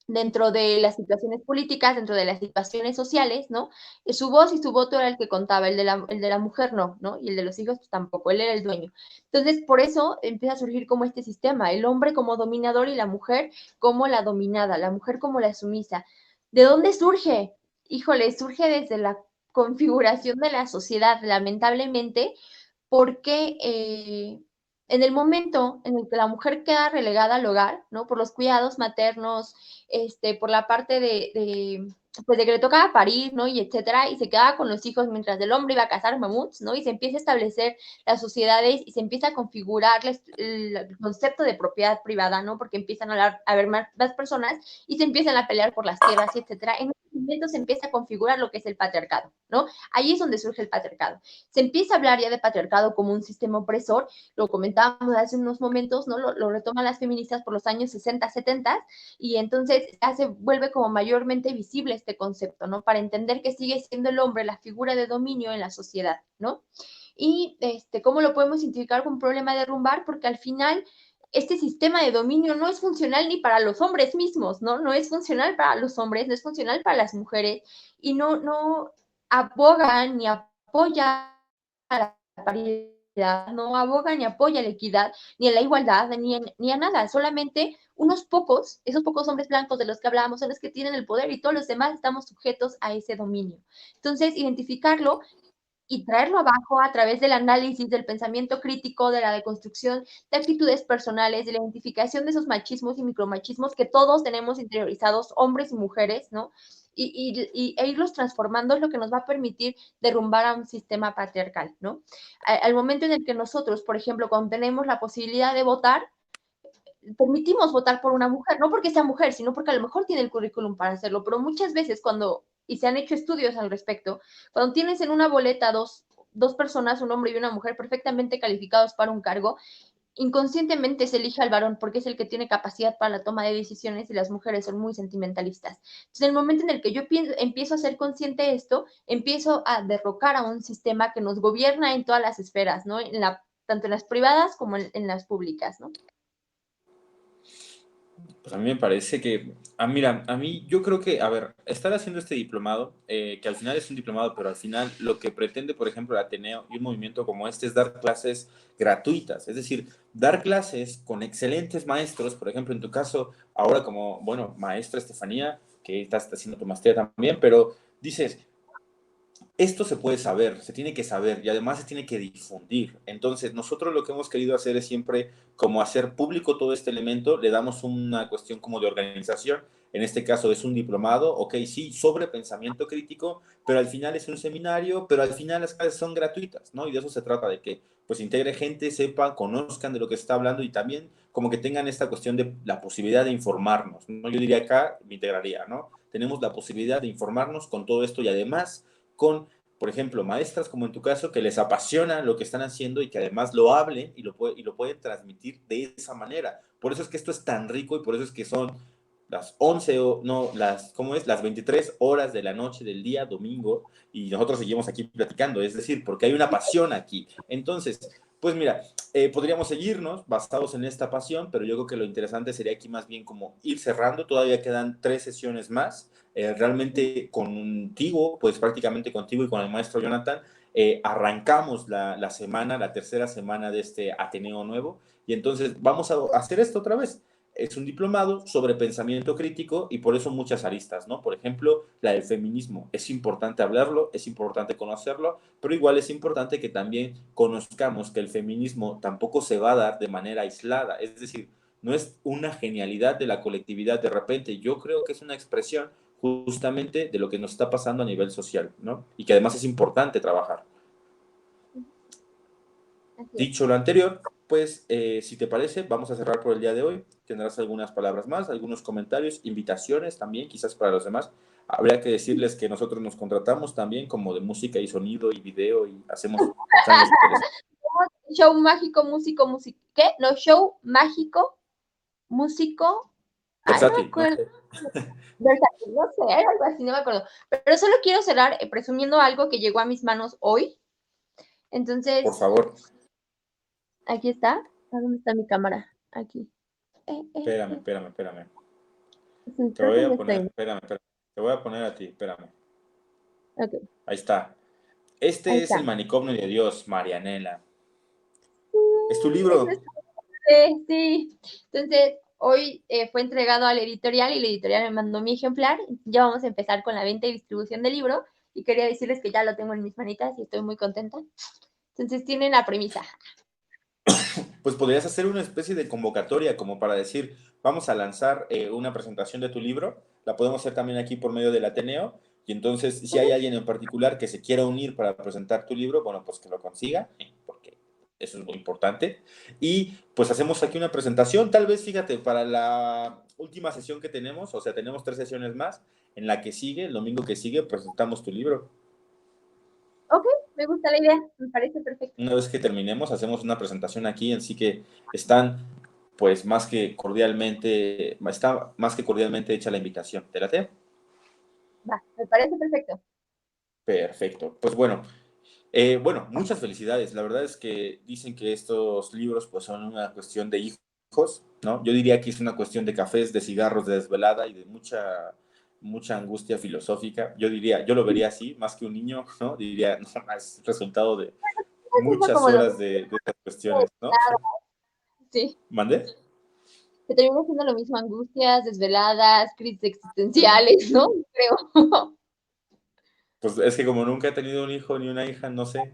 dentro de las situaciones políticas, dentro de las situaciones sociales, ¿no? Su voz y su voto era el que contaba, el de la mujer no, ¿no? Y el de los hijos pues, tampoco, él era el dueño. Entonces, por eso empieza a surgir como este sistema, el hombre como dominador y la mujer como la dominada, la mujer como la sumisa. ¿De dónde surge? Híjole, surge desde la configuración de la sociedad, lamentablemente, porque en el momento en el que la mujer queda relegada al hogar, ¿no? Por los cuidados maternos, por la parte pues de que le tocaba parir, ¿no? Y etcétera, y se quedaba con los hijos mientras el hombre iba a cazar mamuts, ¿no? Y se empieza a establecer las sociedades y se empieza a configurar el concepto de propiedad privada, ¿no? Porque empiezan a haber más personas y se empiezan a pelear por las tierras, etcétera. En ese momento se empieza a configurar lo que es el patriarcado, ¿no? Ahí es donde surge el patriarcado. Se empieza a hablar ya de patriarcado como un sistema opresor, lo comentábamos hace unos momentos, ¿no? Lo retoman las feministas por los años 60, 70, y entonces ya se vuelve como mayormente visible este concepto, ¿no? Para entender que sigue siendo el hombre la figura de dominio en la sociedad, ¿no? Y ¿cómo lo podemos identificar con un problema de derrumbar? Porque al final este sistema de dominio no es funcional ni para los hombres mismos, ¿no? No es funcional para los hombres, no es funcional para las mujeres y no aboga ni apoya a la paridad, no aboga ni apoya la equidad, ni a la igualdad, ni a nada, solamente unos pocos, esos pocos hombres blancos de los que hablábamos son los que tienen el poder y todos los demás estamos sujetos a ese dominio. Entonces, identificarlo y traerlo abajo a través del análisis, del pensamiento crítico, de la deconstrucción de actitudes personales, de la identificación de esos machismos y micromachismos que todos tenemos interiorizados, hombres y mujeres, ¿no? E irlos transformando es lo que nos va a permitir derrumbar a un sistema patriarcal, ¿no? Al momento en el que nosotros, por ejemplo, cuando tenemos la posibilidad de votar, permitimos votar por una mujer, no porque sea mujer, sino porque a lo mejor tiene el currículum para hacerlo, pero muchas veces y se han hecho estudios al respecto, cuando tienes en una boleta dos personas, un hombre y una mujer perfectamente calificados para un cargo, inconscientemente se elige al varón porque es el que tiene capacidad para la toma de decisiones y las mujeres son muy sentimentalistas. Entonces, en el momento en el que yo empiezo a ser consciente de esto, empiezo a derrocar a un sistema que nos gobierna en todas las esferas, ¿no? Tanto en las privadas como en las públicas, ¿no? Pues a mí me parece que, mira, a mí yo creo que, a ver, estar haciendo este diplomado, que al final es un diplomado, pero al final lo que pretende, por ejemplo, el Ateneo y un movimiento como este es dar clases gratuitas, es decir, dar clases con excelentes maestros, por ejemplo, en tu caso, ahora como, bueno, maestra Estefanía, que estás haciendo tu maestría también, pero dices, esto se puede saber, se tiene que saber y además se tiene que difundir. Entonces, nosotros lo que hemos querido hacer es siempre como hacer público todo este elemento, le damos una cuestión como de organización, en este caso es un diplomado, ok, sí, sobre pensamiento crítico, pero al final es un seminario, pero al final las clases son gratuitas, ¿no? Y de eso se trata, de que pues integre gente, sepa, conozcan de lo que se está hablando y también como que tengan esta cuestión de la posibilidad de informarnos, ¿no? Yo diría acá, me integraría, ¿no? Tenemos la posibilidad de informarnos con todo esto y además con, por ejemplo, maestras como en tu caso, que les apasiona lo que están haciendo y que además lo hablen y lo pueden transmitir de esa manera. Por eso es que esto es tan rico y por eso es que son las 11 o no, ¿cómo es? Las 23 horas de la noche del día domingo y nosotros seguimos aquí platicando, es decir, porque hay una pasión aquí. Entonces, pues mira, podríamos seguirnos basados en esta pasión, pero yo creo que lo interesante sería aquí más bien como ir cerrando, todavía quedan 3 sesiones más, realmente contigo, pues prácticamente contigo y con el maestro Jonathan, arrancamos la semana, la tercera semana de este Ateneo nuevo, y entonces vamos a hacer esto otra vez. Es un diplomado sobre pensamiento crítico y por eso muchas aristas, ¿no? Por ejemplo, la del feminismo. Es importante hablarlo, es importante conocerlo, pero igual es importante que también conozcamos que el feminismo tampoco se va a dar de manera aislada, es decir, no es una genialidad de la colectividad de repente, yo creo que es una expresión justamente de lo que nos está pasando a nivel social, ¿no? Y que además es importante trabajar. Así es. Dicho lo anterior, pues si te parece, vamos a cerrar por el día de hoy. Tendrás algunas palabras más, algunos comentarios, invitaciones también, quizás para los demás. Habría que decirles que nosotros nos contratamos también como de música y sonido y video y hacemos planes interesantes. Show mágico, músico, ¿qué? No, show mágico, músico. Ay, no me Versátil, no acuerdo. sé. Versátil, no sé, algo así, no me acuerdo. Pero solo quiero cerrar presumiendo algo que llegó a mis manos hoy. Por Entonces, favor, aquí está. ¿A dónde está mi cámara? Aquí. espérame, espérame, espérame. Sí, Te creo voy que ya a poner, estoy. espérame, espérame. Te voy a poner a ti, espérame. Ok, Ahí está. ahí Este es El está. manicomio de Dios, Marianela. Sí, ¿Es tu es libro? nuestro nombre, sí. Entonces, hoy fue entregado a la editorial y la editorial me mandó mi ejemplar. Ya vamos a empezar con la venta y distribución del libro. Y quería decirles que ya lo tengo en mis manitas y estoy muy contenta. Entonces, tienen la premisa. Pues podrías hacer una especie de convocatoria como para decir, vamos a lanzar una presentación de tu libro, la podemos hacer también aquí por medio del Ateneo, y entonces si hay alguien en particular que se quiera unir para presentar tu libro, bueno, pues que lo consiga, porque eso es muy importante, y pues hacemos aquí una presentación, tal vez, fíjate, para la última sesión que tenemos, o sea, tenemos 3 sesiones más, en la que sigue, el domingo que sigue, presentamos tu libro. Ok, me gusta la idea, me parece perfecto. Una vez que terminemos, hacemos una presentación aquí, así que están, pues, está más que cordialmente hecha la invitación. ¿Te late? Va, me parece perfecto. Perfecto. Pues bueno, bueno, muchas felicidades. La verdad es que dicen que estos libros, pues, son una cuestión de hijos, ¿no? Yo diría que es una cuestión de cafés, de cigarros, de desvelada y de mucha angustia filosófica. Yo diría, yo lo vería así, más que un niño, ¿no? Diría, no, es resultado de Es eso muchas como lo horas de estas cuestiones, ¿no? sí, ¿Mandé? que termina siendo lo mismo, angustias, desveladas, crisis existenciales, ¿no? Creo. Pues es que como nunca he tenido un hijo ni una hija, no sé.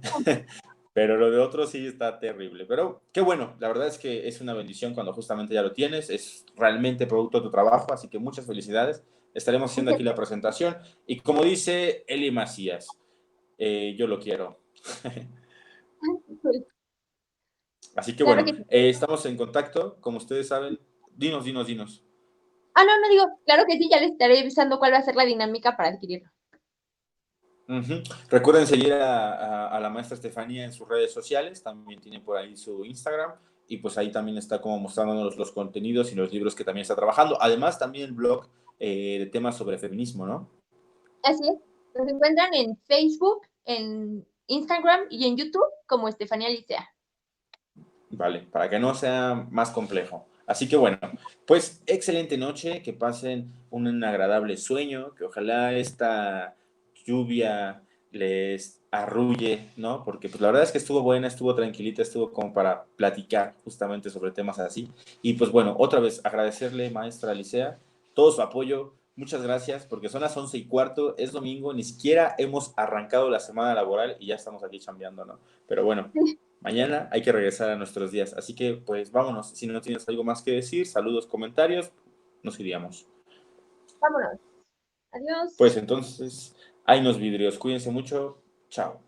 Pero lo de otro sí está terrible. Pero qué bueno, la verdad es que es una bendición cuando justamente ya lo tienes. Es realmente producto de tu trabajo, así que muchas felicidades. Estaremos haciendo aquí la presentación. Y como dice Eli Macías, yo lo quiero. Así que Claro bueno, que sí. estamos en contacto, como ustedes saben. Dinos, dinos, dinos. Ah, no, no digo, claro que sí, ya les estaré avisando cuál va a ser la dinámica para adquirirlo. Ujú. Recuerden seguir a la maestra Estefanía en sus redes sociales, también tiene por ahí su Instagram y pues ahí también está como mostrándonos los contenidos y los libros que también está trabajando. Además también el blog de temas sobre feminismo, ¿no? Así es. Nos encuentran en Facebook, en Instagram y en YouTube como Estefanía Licea. Vale, para que no sea más complejo. Así que bueno, pues excelente noche, que pasen un agradable sueño, que ojalá esta lluvia les arrulle, ¿no? Porque pues la verdad es que estuvo buena, estuvo tranquilita, estuvo como para platicar justamente sobre temas así. Y pues bueno, otra vez agradecerle, maestra Licea, todo su apoyo. Muchas gracias, porque son las 11:15, es domingo, ni siquiera hemos arrancado la semana laboral y ya estamos aquí chambeando, ¿no? Pero bueno, mañana hay que regresar a nuestros días. Así que pues vámonos. Si no tienes algo más que decir, saludos, comentarios, nos iríamos. Vámonos. Adiós. Pues entonces, hay nos vidrios. Cuídense mucho. Chao.